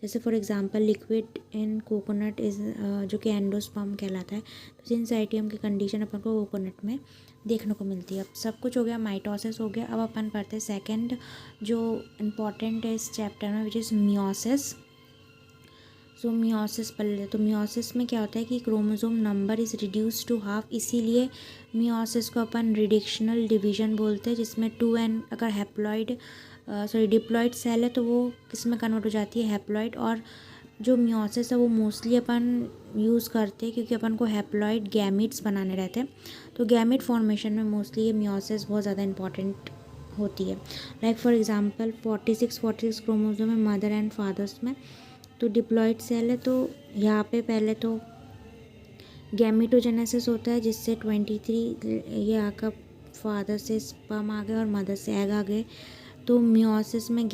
जैसे for example liquid in coconut is जो कि एंडोस्पर्म कहलाता है, तो सिंसाइटियम की कंडीशन अपन को कोकोनट में देखने को मिलती है। अब सब कुछ हो गया, माइटोसिस हो गया। अब अपन पढ़ते हैं सेकेंड जो इम्पॉर्टेंट है इस चैप्टर में, which is meiosis. So meiosis पढ़ लेते। तो मियोसिस में क्या होता है कि chromosome number is reduce to half, इसीलिए मियोसिस को अपन रिडक्शनल डिवीजन बोलते हैं, जिसमें 2n अगर डिप्लॉइड सेल है तो वो किस में कन्वर्ट हो जाती है, हैप्लॉइड। और जो मियोसिस है वो मोस्टली अपन यूज़ करते हैं क्योंकि अपन को हैप्लॉइड गैमीट्स बनाने रहते हैं। तो गैमीट फॉर्मेशन में मोस्टली ये मियोसिस बहुत ज़्यादा इंपॉर्टेंट होती है। लाइक फॉर एग्जांपल 46 क्रोमोसोम है मदर एंड फादर्स में, तो डिप्लॉइड सेल है तो यहाँ पे पहले तो गैमीटोजेनेसिस होता है जिससे 23 ये आकर फादर से स्पर्म आ गए और मदर से एग आ गए। तो मियोसिस में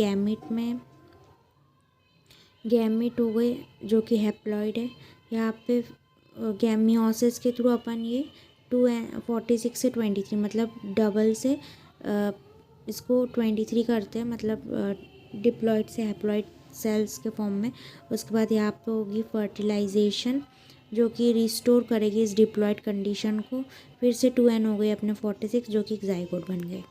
गैमीट हो गए जो कि हैप्लॉइड है। यहाँ पे मियोसिस के थ्रू अपन ये 46 से 23 मतलब डबल से इसको 23 करते हैं, मतलब डिप्लॉइड से हैप्लॉइड सेल्स के फॉर्म में। उसके बाद यहाँ पे होगी फर्टिलाइजेशन जो कि रिस्टोर करेगी इस डिप्लॉइड कंडीशन को। फिर से 2n हो गई अपने 46 जो कि जाइगोट बन गए।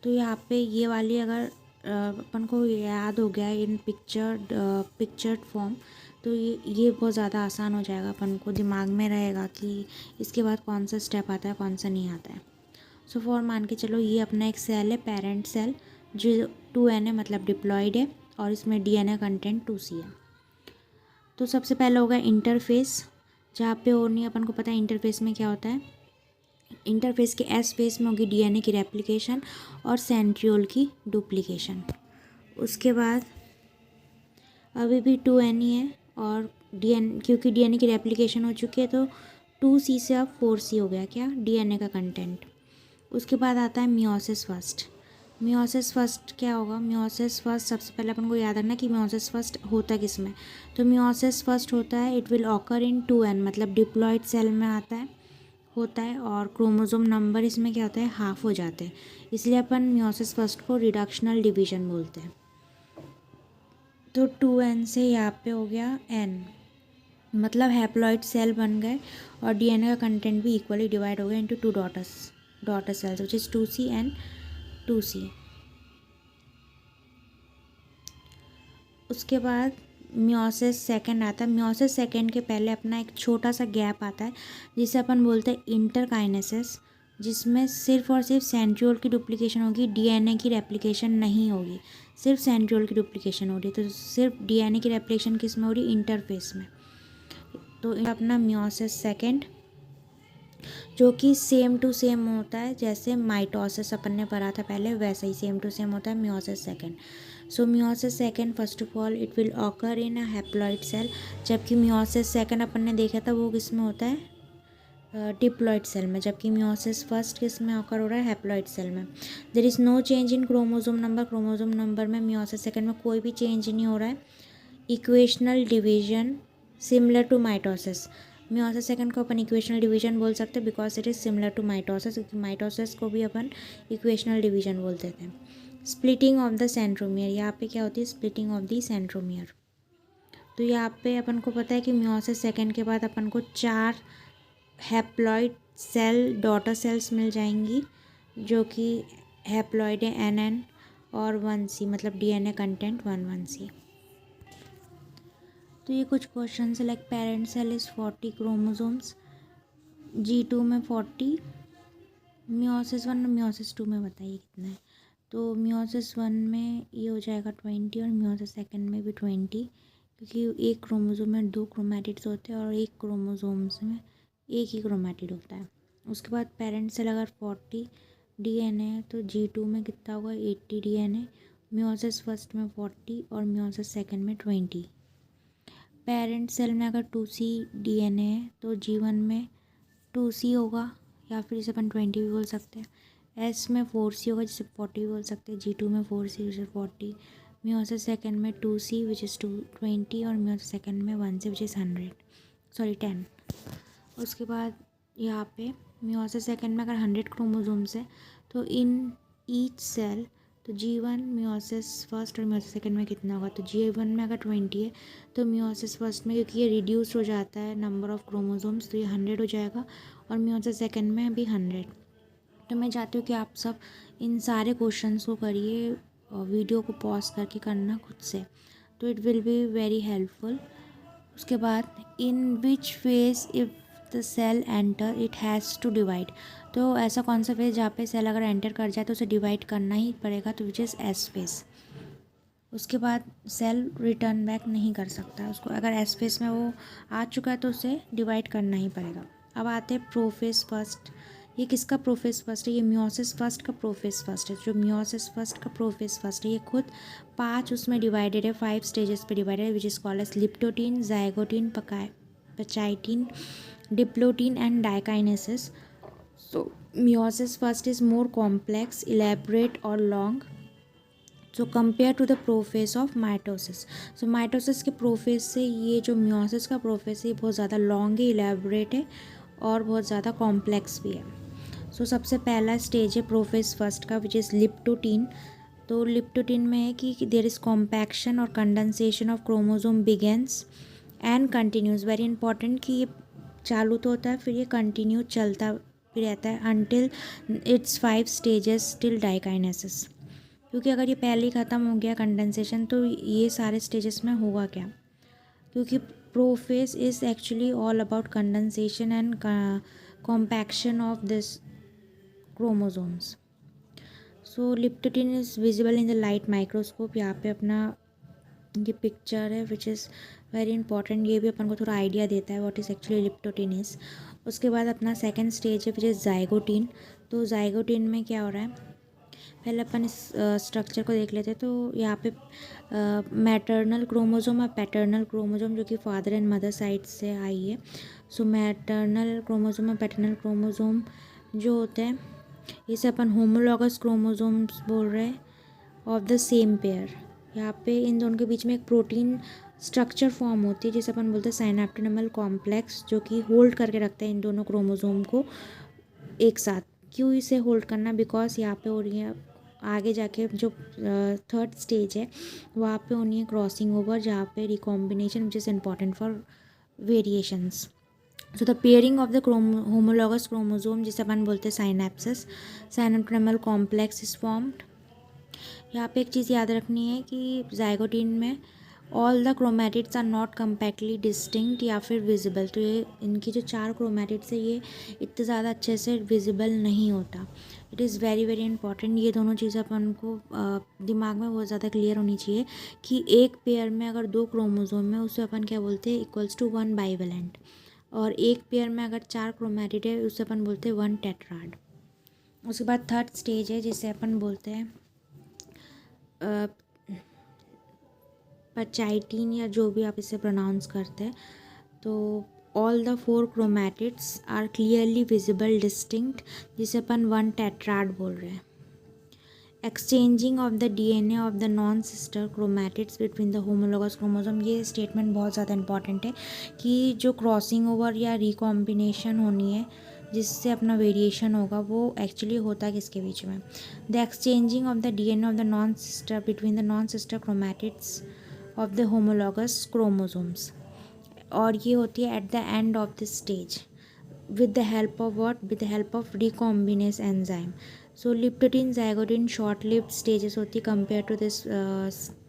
तो यहाँ पे ये वाली अगर अपन को याद हो गया इन पिक्चर्ड फॉर्म, तो ये बहुत ज़्यादा आसान हो जाएगा, अपन को दिमाग में रहेगा कि इसके बाद कौन सा स्टेप आता है कौन सा नहीं आता है। सो फॉर मान के चलो ये अपना एक सेल है पेरेंट सेल जो 2n है मतलब डिप्लॉयड है और इसमें DNA कंटेंट 2C है। तो सबसे पहले होगा इंटरफेस, जहाँ पे और नहीं अपन को पता है इंटरफेस में क्या होता है। इंटरफेस के एस फेस में होगी DNA की रेप्लिकेशन और सेंट्रियोल की डुप्लीकेशन। उसके बाद अभी भी 2n ही है और क्योंकि DNA की रेप्लिकेशन हो चुकी है तो 2C से अब 4C हो गया क्या DNA का कंटेंट। उसके बाद आता है मियोसिस फर्स्ट। मियोसिस फर्स्ट क्या होगा, मियोसिस फर्स्ट सबसे पहले अपन को याद रखना कि मियोसिस फर्स्ट होता है किस में। तो मियोसिस फर्स्ट होता है it will occur in 2n मतलब डिप्लॉयड सेल में होता है और क्रोमोसोम नंबर इसमें क्या होता है हाफ हो जाते हैं, इसलिए अपन मियोसिस फर्स्ट को रिडक्शनल डिवीजन बोलते हैं। तो 2n से यहाँ पे हो गया n मतलब हैप्लॉइड सेल बन गए और DNA का कंटेंट भी इक्वली डिवाइड हो गया into 2 daughter cells which is 2C and 2C। उसके बाद मियोसिस सेकंड आता है। मियोसिस सेकंड के पहले अपना एक छोटा सा गैप आता है जिसे अपन बोलते हैं इंटरकाइनेसिस, जिसमें सिर्फ और सिर्फ सेंट्रियोल की डुप्लीकेशन होगी, DNA की रेप्लिकेशन नहीं होगी, सिर्फ सेंट्रियोल की डुप्लीकेशन हो रही है। तो सिर्फ DNA की रेप्लिकेशन किस में हो रही है, इंटरफेस में। तो अपना मियोसिस सेकंड जो कि सेम टू सेम होता है जैसे माइटोसिस अपन ने पढ़ा था पहले, वैसा ही सेम टू सेम होता है meiosis second. So meiosis second first of all it will occur in a haploid cell, जबकि मियोसिस सेकंड अपन ने देखा था वो किस में होता है डिप्लॉइड सेल में, जबकि मियोसिस फर्स्ट किस में ऑकर हो रहा है हैप्लॉइड सेल में। There is no change in chromosome number, chromosome number में मियोसिस सेकंड में कोई भी चेंज नहीं हो रहा है। Equational division similar to mitosis, meiosis second को अपन इक्वेशनल डिवीजन बोल सकते हैं because it is similar to mitosis, क्योंकि माइटोसिस को भी अपन इक्वेशनल डिवीजन बोलते थे। स्प्लिटिंग ऑफ द सेंट्रोमियर, यहाँ पे क्या होती है स्प्लिटिंग ऑफ द सेंट्रोमियर। तो यहाँ पे अपन को पता है कि मियोसिस सेकंड के बाद अपन को 4 हैप्लॉइड सेल डॉटर सेल्स मिल जाएंगी जो कि हैप्लॉइड है NN और 1C मतलब DNA कंटेंट 1 1C। तो ये कुछ क्वेश्चन है like parent cell is 40 chromosomes, G2 में 40, मियोसिस 1 और मियोसिस 2 में बताइए कितना है। तो मियोसिस 1 में ये हो जाएगा 20 और मियोसिस सेकंड में भी 20, क्योंकि एक क्रोमोसोम में 2 क्रोमैटिड्स होते हैं और एक क्रोमोसोम्स में एक ही क्रोमैटिड होता है। उसके बाद पेरेंट सेल अगर 40 DNA है तो G2 में कितना होगा 80 DNA, मियोसिस फर्स्ट में 40 और मियोसिस सेकंड में 20। पेरेंट सेल में अगर 2C DNA है तो G1 में 2C होगा या फिर इसे अपन 20 भी बोल सकते हैं। S में 4C होगा जिसे 40 भी बोल सकते हैं। G2 में 4C which is 40, meiosis second में 2C विच इज़ 20 और मियोसिस सेकंड में 1C विच इज़ 10। उसके बाद यहाँ पे मियोसिस सेकंड में अगर 100 क्रोमोसोम्स है तो इन ईच सेल तो G1 मियोसिस फर्स्ट और मियोसिस सेकंड में कितना होगा, तो G1 में अगर 20 है तो मियोसिस फर्स्ट में क्योंकि ये रिड्यूस हो जाता है नंबर ऑफ़ क्रोमोसोम्स तो ये 100 हो जाएगा और मियोसिस सेकंड में भी 100। तो मैं चाहती हूँ कि आप सब इन सारे क्वेश्चंस को करिए और वीडियो को पॉज करके करना खुद से, तो it will be very helpful. उसके बाद in which phase if the cell enter it has to divide, तो ऐसा कौन सा फेज जहाँ पे सेल अगर एंटर कर जाए तो उसे डिवाइड करना ही पड़ेगा, तो विच इज़ S फेज। उसके बाद सेल रिटर्न बैक नहीं कर सकता उसको, अगर S फेज में वो आ चुका है तो उसे डिवाइड करना ही पड़ेगा। अब आते हैं प्रोफेज फर्स्ट। ये किसका प्रोफेज फर्स्ट है, ये मियोसिस फर्स्ट का प्रोफेज फर्स्ट है। जो मियोसिस फर्स्ट का प्रोफेज फर्स्ट है ये खुद 5 उसमें डिवाइडेड है, 5 स्टेजेस पे डिवाइडेड है which is called as leptotene, zygotene, pachytene, diplotene and diakinesis. So meiosis first is more complex, elaborate और long so compare to the prophase of mitosis. So mitosis के prophase से ये जो meiosis का profess है ये बहुत ज़्यादा लॉन्ग है, इलेबरेट है और बहुत ज़्यादा कॉम्प्लेक्स भी है। सो सबसे पहला स्टेज है प्रोफेस फर्स्ट का विच इज़ लिप्टोटीन। तो लिप्टोटीन में है कि देयर इज़ कॉम्पैक्शन और condensation of chromosome begins and continues, very important कि ये चालू तो होता है फिर ये कंटिन्यू चलता भी रहता है until it's 5 stages till diakinesis. क्योंकि अगर ये पहले ही ख़त्म हो गया कंडेंसेशन तो ये सारे स्टेजेस में होगा क्या, क्योंकि prophase is actually all about condensation and compaction of this chromosomes. So liptotin is visible in the light microscope. यहाँ पे अपना ये पिक्चर है विच इज़ वेरी इंपॉर्टेंट. ये भी अपन को थोड़ा आइडिया देता है व्हाट इज़ एक्चुअली लिप्टोटिन इज़. उसके बाद अपना सेकंड स्टेज है विच इज़ जाइगोटिन. तो जाइगोटिन में क्या हो रहा है, पहले अपन इस स्ट्रक्चर को देख लेते हैं. तो यहाँ पे मैटरनल क्रोमोजोम और पैटर्नल क्रोमोजोम जो कि फादर एंड मदर साइड से आई है. सो मैटरनल क्रोमोजोम और पैटर्नल क्रोमोजोम जो होते हैं इसे अपन होमोलॉगस क्रोमोजोम्स बोल रहे हैं ऑफ द सेम पेयर. यहाँ पे इन दोनों के बीच में एक प्रोटीन स्ट्रक्चर फॉर्म होती है जिसे अपन बोलते हैं साइनेप्टिनमल कॉम्प्लेक्स, जो कि होल्ड करके रखते हैं इन दोनों क्रोमोजोम को एक साथ. क्यों इसे होल्ड करना, बिकॉज यहाँ पे हो रही है आगे जाके जो थर्ड स्टेज है वहाँ पे होनी है क्रॉसिंग ओवर, जहाँ पे recombination which is important for variations. So the pairing of the homologous chromosome जिसे अपन बोलते हैं साइनेप्सिस, साइनेप्टिनमल कॉम्प्लेक्स इज फॉर्म्ड. यहाँ पे एक चीज़ याद रखनी है कि जाइगोटिन में all the chromatids are not compactly distinct या फिर विजिबल. तो ये इनकी जो 4 क्रोमैटिड्स है ये इतने ज़्यादा अच्छे से विजिबल नहीं होता. It is very very important. ये दोनों चीज़ें अपन को दिमाग में बहुत ज़्यादा क्लियर होनी चाहिए कि एक पेयर में अगर 2 क्रोमोजोम है उसे अपन क्या बोलते हैं, इक्वल्स टू 1 बाइवेलेंट. और एक पेयर में अगर 4 क्रोमैटिड है उसे अपन बोलते हैं 1 टेट्राड. उसके बाद थर्ड स्टेज है जिसे अपन बोलते हैं पर्चाइटिन या जो भी आप इसे प्रोनाउंस करते हैं. तो all the 4 chromatids are clearly visible distinct जिसे अपन 1 टेट्राड बोल रहे हैं. Exchanging of the DNA of the non sister chromatids between the homologous chromosome. ये स्टेटमेंट बहुत ज़्यादा इंपॉर्टेंट है कि जो क्रॉसिंग ओवर या रिकॉम्बिनेशन होनी है जिससे अपना वेरिएशन होगा वो एक्चुअली होता किसके बीच में. The exchanging of the DNA of the non sister between the non sister chromatids of the homologous chromosomes. और ये होती है at the end of this stage with the help of what, with the help of recombinase enzyme. So liptotin zygotin short lived stages होती है compared to this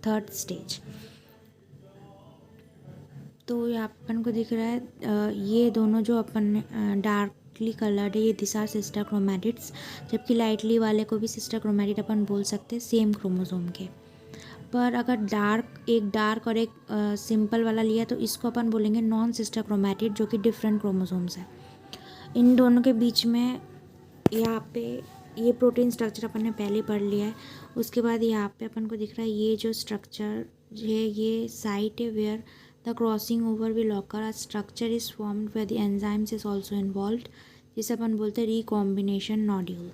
third stage. तो यहाँ अपन को दिख रहा है ये दोनों जो अपन डार्कली कलर्ड है ये दिस आर सिस्टर क्रोमैटिड्स, जबकि लाइटली वाले को भी सिस्टर क्रोमैटिड अपन बोल सकते हैं सेम क्रोमोसोम के. पर अगर एक डार्क और एक सिंपल वाला लिया तो इसको अपन बोलेंगे नॉन सिस्टर क्रोमैटिड जो कि डिफरेंट क्रोमोसोम्स है. इन दोनों के बीच में यहाँ पे ये प्रोटीन स्ट्रक्चर अपन ने पहले पढ़ लिया है. उसके बाद यहाँ पे अपन को दिख रहा है ये जो स्ट्रक्चर है ये साइट है where the crossing over will occur. A structure is formed where the enzymes is also involved जिसे अपन बोलते हैं रिकॉम्बिनेशन नॉड्यूल.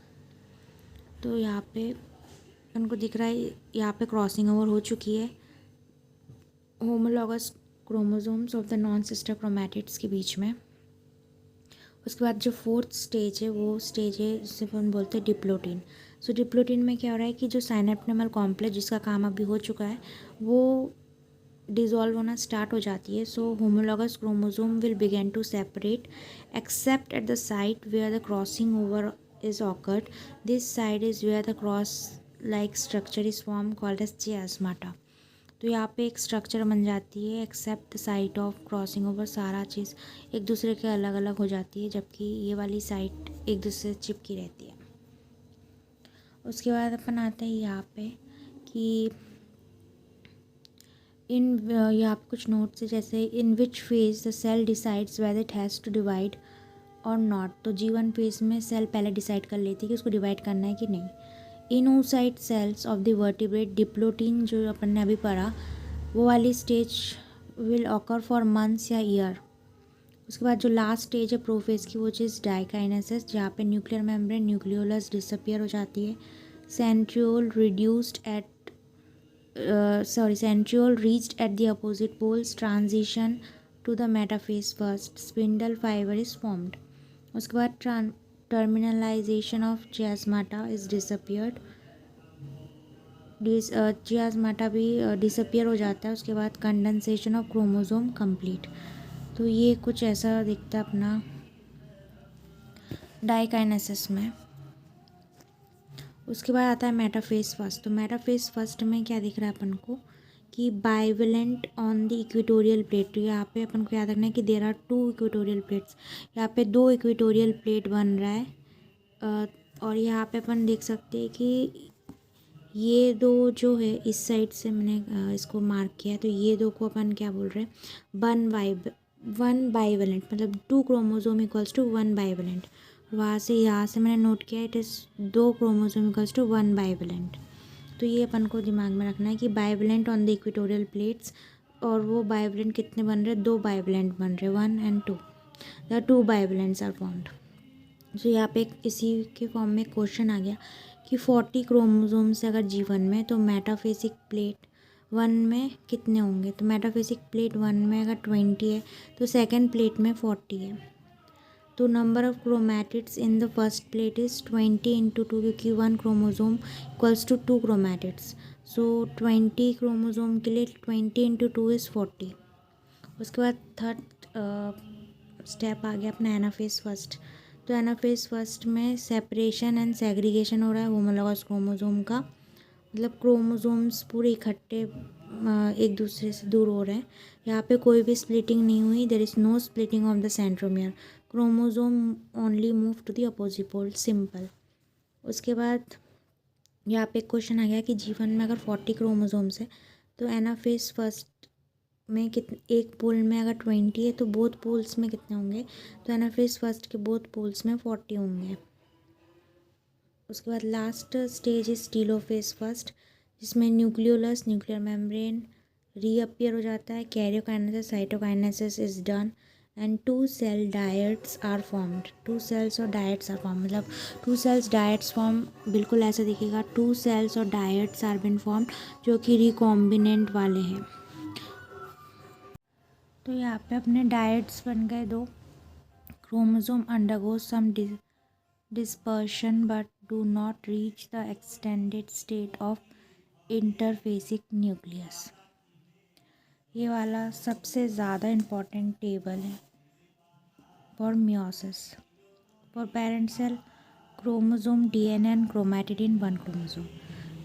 तो यहाँ पे अपन को दिख रहा है यहाँ पे क्रॉसिंग ओवर हो चुकी है homologous chromosomes of the non sister chromatids के बीच में. उसके बाद जो फोर्थ स्टेज है वो स्टेज है जिसे हम बोलते हैं डिप्लोटिन. सो डिप्लोटिन में क्या हो रहा है कि जो साइनेप्टिनमल कॉम्प्लेक्स जिसका काम अभी हो चुका है वो डिज़ोल्व होना स्टार्ट हो जाती है. So homologous chromosome will begin to separate except at the site where the crossing over is occurred. This side is where the cross like structure is form called as chiasmata. तो यहाँ पे एक structure बन जाती है except the site of crossing over. सारा चीज़ एक दूसरे के अलग अलग हो जाती है जबकि ये वाली साइट एक दूसरे से चिपकी रहती है. उसके बाद अपन आते हैं यहाँ पे कि यहाँ पे कुछ नोट्स है जैसे in which phase the cell decides whether it has to divide और नॉट. तो G1 फेज में सेल पहले डिसाइड कर लेती है कि उसको डिवाइड करना है कि नहीं. In oocyte cells of the vertebrate diplotene जो अपन ने अभी पढ़ा वो वाली stage will occur for months या ईयर. उसके बाद जो लास्ट स्टेज है प्रोफेज की वो चीज़ डाइकाइनेसिस जहाँ पे न्यूक्लियर मेम्ब्रेन न्यूक्लियोलस डिसअपियर हो जाती है. Centriole reached at the opposite poles transition to the metaphase first. Spindle fibre is formed. उसके बाद terminalization of chiasmata is disappeared. चियास्माटा भी डिसअपियर हो जाता है. उसके बाद कंडेंसेशन ऑफ क्रोमोसोम कंप्लीट. तो ये कुछ ऐसा दिखता है अपना डाइकाइनेसिस में. उसके बाद आता है मेटाफेज फर्स्ट. तो मेटाफेज फर्स्ट में क्या दिख रहा है अपन को कि bivalent on the equatorial plate. तो यहाँ पे अपन को याद रखना है कि देर आर 2 इक्वेटोरियल प्लेट्स। यहाँ पे 2 इक्वेटोरियल प्लेट बन रहा है और यहाँ पे अपन देख सकते हैं कि ये दो जो है इस साइड से मैंने इसको मार्क किया है, तो ये दो को अपन क्या बोल रहे हैं, वन बाइवेलेंट, मतलब 2 क्रोमोसोम इक्वल्स टू 1 बाइवेलेंट। वहाँ से यहाँ से मैंने नोट किया it is 2 chromosome equals to 1 bivalent. तो ये अपन को दिमाग में रखना है कि bivalent on the equatorial plates, और वो बाइवेलेंट कितने बन रहे हैं, 2 बाइवेलेंट बन रहे हैं, 1 and 2, द 2 बाइवेलेंट्स आर फॉर्म्ड। तो यहाँ पे इसी के फॉर्म में क्वेश्चन आ गया कि 40 क्रोमोसोम्स अगर जीवन में, तो मेटाफेसिक प्लेट 1 में कितने होंगे। तो मेटाफेसिक प्लेट 1 में अगर 20 है तो सेकंड प्लेट में 40 है। तो number of chromatids in the first plate is 20 × 2, क्योंकि 1 chromosome equals to 2 chromatids. So 20 chromosome के लिए 20 × 2 इज़ 40। उसके बाद थर्ड स्टेप आ गया अपना एनाफेज फर्स्ट। तो एनाफेज फर्स्ट में सेपरेशन एंड सेग्रीगेशन हो रहा है होमोलॉगस क्रोमोसोम का, मतलब क्रोमोसोम्स पूरे इकट्ठे एक दूसरे से दूर हो रहे हैं। यहाँ पे कोई भी स्प्लिटिंग नहीं हुई, there is no splitting of the centromere, chromosome only move to the opposite pole, simple. उसके बाद यहाँ पे क्वेश्चन आ गया कि जीवन में अगर 40 क्रोमोसोम्स है तो एनाफेज फर्स्ट में एक पोल में अगर 20 है तो बोथ पोल्स में कितने होंगे। तो एनाफेज फर्स्ट के बोथ पोल्स में 40 होंगे। उसके बाद last stage is telophase first, जिसमें न्यूक्लियोलस, न्यूक्लियर मेम्ब्रेन रीअपियर हो जाता है, karyokinesis, cytokinesis is done and 2 cell dyads are formed. 2 cells और डायट्स आर फॉर्म, मतलब 2 सेल्स डायट्स फॉर्म बिल्कुल ऐसा दिखेगा, 2 सेल्स और डायट्स आर बिन फॉर्म्ड, जो कि रिकॉम्बिनेंट वाले हैं। तो यहाँ पे अपने डायट्स बन गए 2। Chromosome undergoes some dispersion but do not reach the extended state of interphasic nucleus। ये वाला सबसे ज़्यादा इम्पॉर्टेंट टेबल है for meiosis. For parent cell chromosome DNA and chromatid in 1 chromosome.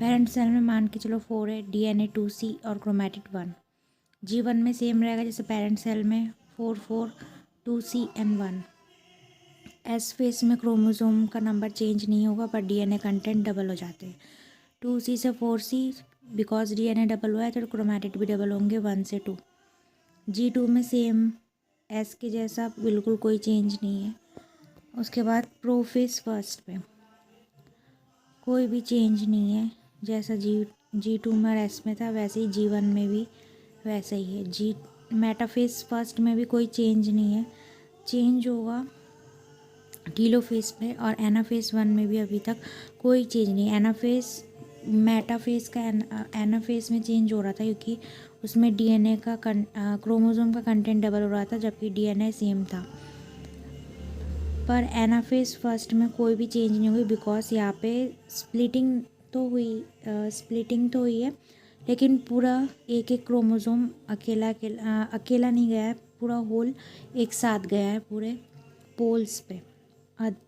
Parent cell में मान के चलो 4 है, डीएनए 2C और क्रोमैटिड 1। जीवन में सेम रहेगा जैसे पेरेंट सेल में 4 4 2C and 1। एस फेस में क्रोमोसोम का नंबर चेंज नहीं होगा पर डीएनए कंटेंट डबल हो जाते हैं, 2C से 4C, बिकॉज डीएनए डबल हुआ है तो क्रोमैटिड भी डबल होंगे 1 से 2। G2 में सेम एस के जैसा बिल्कुल कोई चेंज नहीं है। उसके बाद प्रोफेज फर्स्ट में कोई भी चेंज नहीं है, जैसा G2 में और एस में था वैसे ही G1 में भी वैसे ही है। मेटाफेज फर्स्ट में भी कोई चेंज नहीं है, चेंज होगा टीलोफेज में, और एनाफेज 1 में भी अभी तक कोई चेंज नहीं। एनाफेज मेटाफेज का एनाफेज में चेंज हो रहा था क्योंकि उसमें डीएनए का क्रोमोसोम का कंटेंट डबल हो रहा था जबकि डीएनए सेम था। पर एनाफेज फर्स्ट में कोई भी चेंज नहीं हुई बिकॉज यहाँ पे स्प्लिटिंग तो हुई है, लेकिन पूरा एक एक क्रोमोसोम अकेला नहीं गया है, पूरा होल एक साथ गया है पूरे पोल्स पे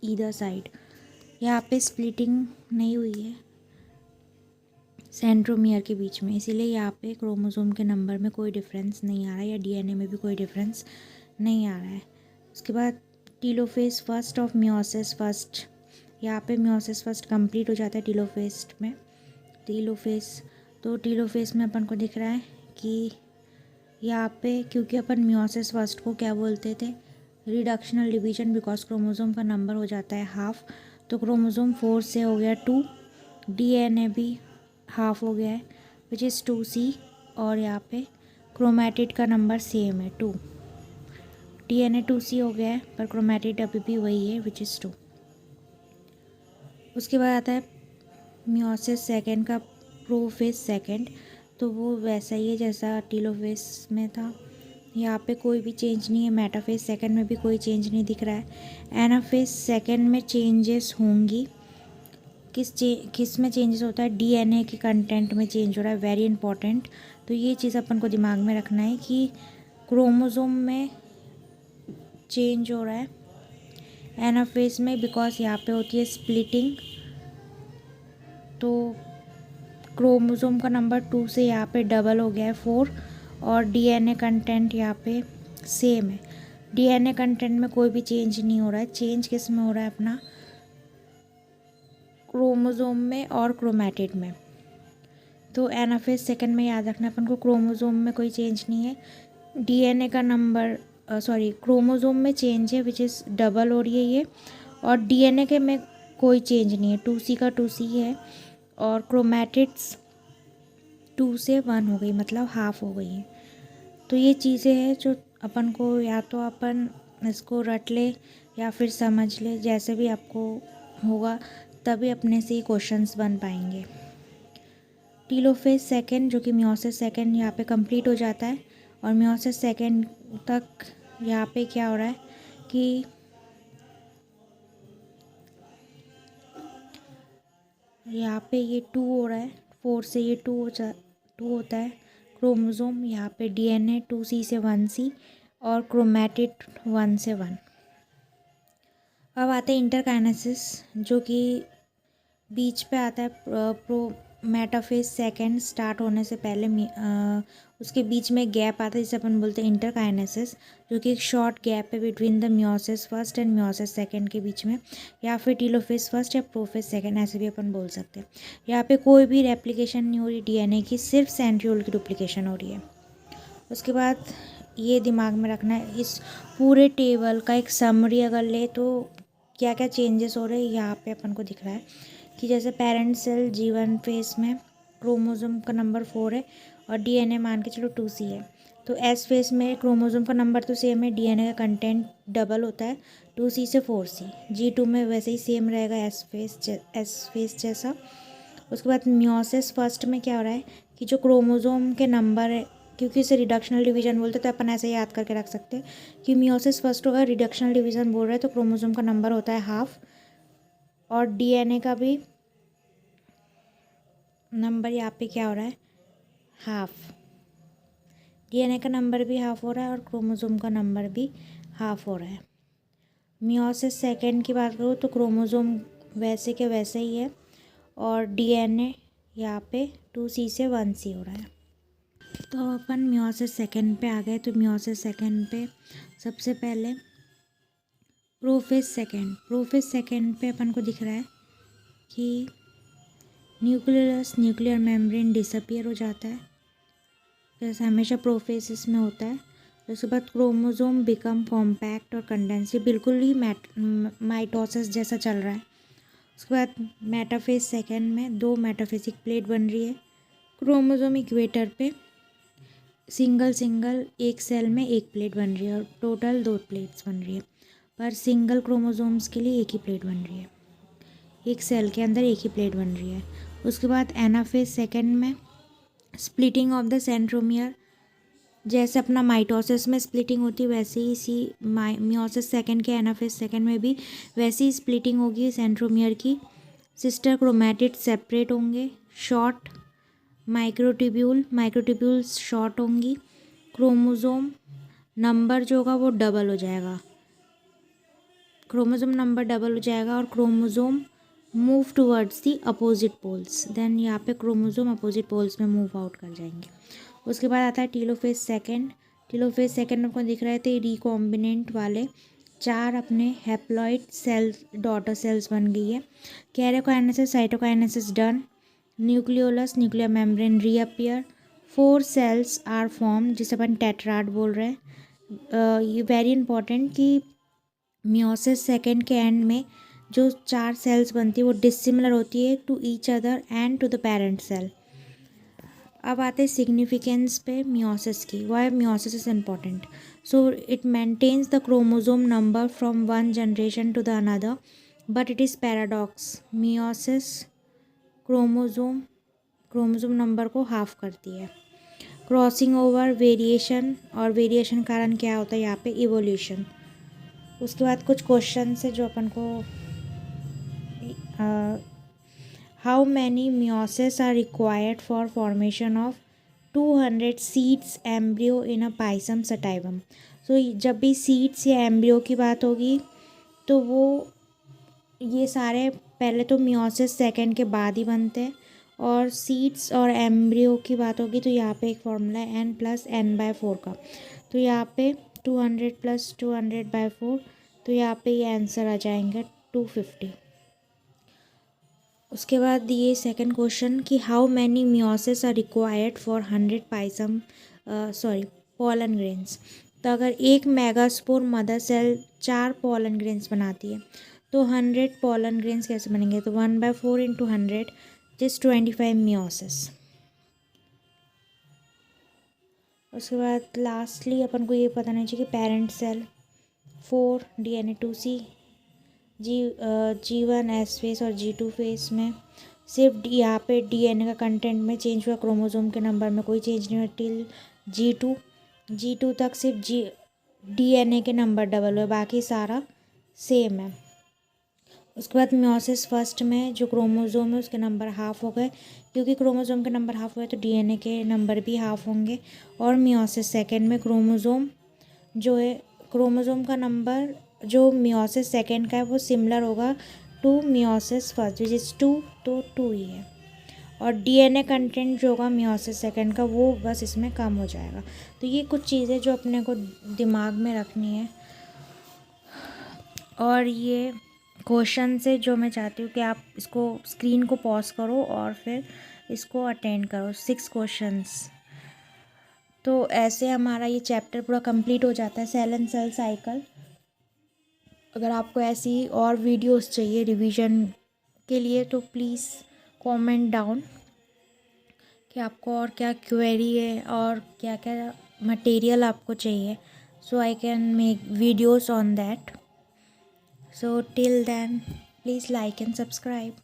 ईदर साइड। यहाँ पे स्प्लिटिंग नहीं हुई है सेंट्रोमियर के बीच में, इसीलिए यहाँ पे क्रोमोसोम के नंबर में कोई डिफरेंस नहीं आ रहा है या डीएनए में भी कोई डिफरेंस नहीं आ रहा है। उसके बाद telophase first of meiosis first, यहाँ पे मियोसिस फर्स्ट कंप्लीट हो जाता है टीलोफेज में। टीलोफेज में अपन को दिख रहा है कि यहाँ पे क्योंकि अपन मियोसिस फर्स्ट को क्या बोलते थे, रिडक्शनल डिवीजन, बिकॉज क्रोमोसोम का नंबर हो जाता है हाफ। तो क्रोमोसोम 4 से हो गया 2, डीएनए भी हाफ हो गया है विच इज़ 2C, और यहाँ पे क्रोमैटिड का नंबर सेम है 2। डीएनए 2C हो गया है पर क्रोमैटिड अभी भी वही है विच इज़ 2। उसके बाद आता है मियोसिस सेकेंड का प्रोफेज सेकेंड, तो वो वैसा ही है जैसा टीलोफेज में था, यहाँ पे कोई भी चेंज नहीं है। मेटाफेज सेकंड में भी कोई चेंज नहीं दिख रहा है। एनाफेज सेकंड में चेंजेस होंगी, किस में चेंजेस होता है, डीएनए के कंटेंट में चेंज हो रहा है, वेरी इंपॉर्टेंट। तो ये चीज़ अपन को दिमाग में रखना है कि क्रोमोसोम में चेंज हो रहा है एनाफेज में, बिकॉज यहाँ पे होती है स्प्लिटिंग, तो क्रोमोसोम का नंबर 2 से यहाँ पे डबल हो गया है 4, और डीएनए कंटेंट यहाँ पे सेम है। डीएनए कंटेंट में कोई भी चेंज नहीं हो रहा है। चेंज किस में हो रहा है अपना, क्रोमोसोम में और क्रोमैटिड में। तो एनाफेज सेकंड में याद रखना अपन को, क्रोमोसोम में कोई चेंज नहीं है। डीएनए का नंबर क्रोमोसोम में चेंज है विच इज़ डबल हो रही है ये, और डीएनए के में कोई चेंज नहीं है, 2C का 2C है, और क्रोमैटिड्स 2 से 1 हो गई, मतलब हाफ हो गई है। तो ये चीज़ें हैं जो अपन को या तो अपन इसको रट ले या फिर समझ ले, जैसे भी आपको होगा तभी अपने से ये क्वेश्चंस बन पाएंगे। टीलोफेज सेकेंड जो कि मियोसिस सेकेंड यहाँ पे कंप्लीट हो जाता है, और मियोसिस सेकेंड तक यहाँ पे क्या हो रहा है कि यहाँ पे ये 2 हो रहा है, 4 से ये 2 होता है क्रोमोसोम। यहाँ पे डीएनए 2C से 1C, और क्रोमैटिड 1 से 1। अब आते हैं इंटरकाइनेसिस, जो कि बीच पे आता है प्रो मेटाफेज सेकेंड स्टार्ट होने से पहले उसके बीच में गैप आता है जिसे अपन बोलते हैं इंटरकाइनेसिस, जो कि एक शॉर्ट गैप है between the meiosis first and meiosis second के बीच में, या फिर टीलोफेज फर्स्ट या प्रोफेज सेकेंड, ऐसे भी अपन बोल सकते हैं। यहाँ पे कोई भी रेप्लिकेशन नहीं हो रही डीएनए की, सिर्फ सेंट्रियोल की डुप्लीकेशन हो रही है। उसके बाद ये दिमाग में रखना है, इस पूरे टेबल का एक समरी अगर ले तो क्या क्या चेंजेस हो रहे हैं यहाँ पे अपन को दिख रहा है कि जैसे पेरेंट सेल G1 फेज में क्रोमोसोम का नंबर 4 है, और डीएनए मान के चलो 2C है। तो एस फेज में क्रोमोसोम का नंबर तो सेम है, डीएनए का कंटेंट डबल होता है 2C से 4C। G2 में वैसे ही सेम रहेगा एस फेज जैसा। उसके बाद मियोसिस फर्स्ट में क्या हो रहा है कि जो क्रोमोसोम के नंबर है, क्योंकि इसे रिडक्शनल डिवीजन बोलते हैं तो अपन ऐसे याद करके रख सकते हैं कि मियोसिस फर्स्ट होगा, रिडक्शनल डिवीजन बोल रहे हैं तो क्रोमोसोम का नंबर होता है हाफ, और डीएनए का भी नंबर यहाँ पे क्या हो रहा है, हाफ। डीएनए का नंबर भी हाफ हो रहा है और क्रोमोसोम का नंबर भी हाफ हो रहा है। मियोसिस सेकेंड की बात करूँ तो क्रोमोसोम वैसे के वैसे ही है, और डीएनए यहाँ पे 2C से 1C हो रहा है। तो अब अपन मियोसिस सेकेंड पे आ गए। तो मियोसिस सेकेंड पे सबसे पहले प्रोफेज सेकेंड पे अपन को दिख रहा है कि न्यूक्लियर मेम्ब्रेन डिसअपियर हो जाता है, जैसे हमेशा प्रोफेसिस में होता है। उसके बाद क्रोमोसोम बिकम कॉम्पैक्ट और कंडेंस, बिल्कुल ही माइटोसिस जैसा चल रहा है। उसके बाद मेटाफेज सेकेंड में 2 मेटाफेसिक प्लेट बन रही है। क्रोमोसोम इक्वेटर पे सिंगल एक सेल में एक प्लेट बन रही है, और टोटल 2 प्लेट्स बन रही है, पर सिंगल क्रोमोसोम्स के लिए एक ही प्लेट बन रही है, एक सेल के अंदर एक ही प्लेट बन रही है। उसके बाद एनाफेज सेकेंड में स्प्लिटिंग ऑफ द सेंट्रोमियर, जैसे अपना माइटोसिस में स्प्लिटिंग होती है वैसे ही इसी मियोसिस सेकेंड के एनाफेज सेकेंड में भी वैसी ही स्प्लिटिंग होगी सेंट्रोमियर की। सिस्टर क्रोमैटिड सेपरेट होंगे, शॉर्ट माइक्रोट्यूब्यूल्स शॉर्ट होंगी। क्रोमोसोम नंबर जो होगा वो डबल हो जाएगा, और chromosome move towards the opposite poles, then यहाँ पे क्रोमोसोम अपोजिट पोल्स में मूव आउट कर जाएंगे। उसके बाद आता है टीलोफेज सेकेंड में आपको दिख रहे थे रिकॉम्बिनेंट वाले 4 अपने हैप्लॉइड सेल्स, डॉटर सेल्स बन गई है। Karyokinesis cytokinesis done, nuclear membrane reappear, 4 cells are form जिसे अपन टेट्राड बोल रहे हैं। ये वेरी इंपॉर्टेंट कि मियोसिस सेकेंड के एंड में जो 4 सेल्स बनती है वो डिसिमिलर होती है to each other and to the parent cell. अब आते हैं सिग्निफिकेंस पे मियोसिस की, why meiosis is important. So it maintains the chromosome number from one generation to the another, but it is paradox. Meiosis chromosome number को half करती है। Crossing over variation, और variation कारण क्या होता है यहाँ पे, इवोल्यूशन। उसके बाद कुछ क्वेश्चन है जो अपन को how many meiosis are required for formation of 200 seeds embryo in a Pisum sativum. So जब भी सीड्स या एम्ब्रियो की बात होगी तो वो ये सारे पहले तो मियोसिस सेकेंड के बाद ही बनते हैं, और सीड्स और एम्ब्रियो की बात होगी तो यहाँ पे एक फॉर्मूला है n+n/4 का। तो यहाँ पे 200 + 200/4, तो यहाँ पे ये आंसर आ जाएंगे 250। उसके बाद ये सेकंड क्वेश्चन कि how many meiosis are required for 100 pisum pollen grains. तो अगर एक megaspore mother cell 4 pollen grains बनाती है तो 100 पोलन ग्रेन्स कैसे बनेंगे। तो 1/4 × 100 जिस 25 मियोसिस। उसके बाद लास्टली अपन को ये पता नहीं चाहिए कि parent cell 4 DNA2C G1 S face और G2 फेस में सिर्फ यहाँ पे DNA का कंटेंट में चेंज हुआ, क्रोमोसोम के नंबर में कोई चेंज नहीं हुआ टिल G2 तक सिर्फ DNA के नंबर डबल हुए, बाकी सारा सेम है। उसके बाद मियोसिस फर्स्ट में जो क्रोमोसोम है उसके नंबर हाफ हो गए, क्योंकि क्रोमोसोम के नंबर हाफ हुए तो DNA के नंबर भी हाफ होंगे। और मियोसिस सेकेंड में क्रोमोसोम का नंबर जो मियोसिस सेकेंड का है वो सिमिलर होगा to meiosis first which is 2, तो 2 ही है। और DNA कंटेंट जो होगा मियोसिस सेकेंड का वो बस इसमें कम हो जाएगा। तो ये कुछ चीज़ें जो अपने को दिमाग में रखनी है। और ये क्वेश्चन से जो मैं चाहती हूँ कि आप इसको स्क्रीन को पॉज करो और फिर इसको अटेंड करो 6 क्वेश्चंस। तो ऐसे हमारा ये चैप्टर पूरा कंप्लीट हो जाता है सेल एंड सेल साइकिल। अगर आपको ऐसी और वीडियोस चाहिए रिवीजन के लिए तो प्लीज़ कमेंट डाउन कि आपको और क्या क्वेरी है और क्या क्या मटेरियल आपको चाहिए, so I can make videos on that. So till then, please like and subscribe.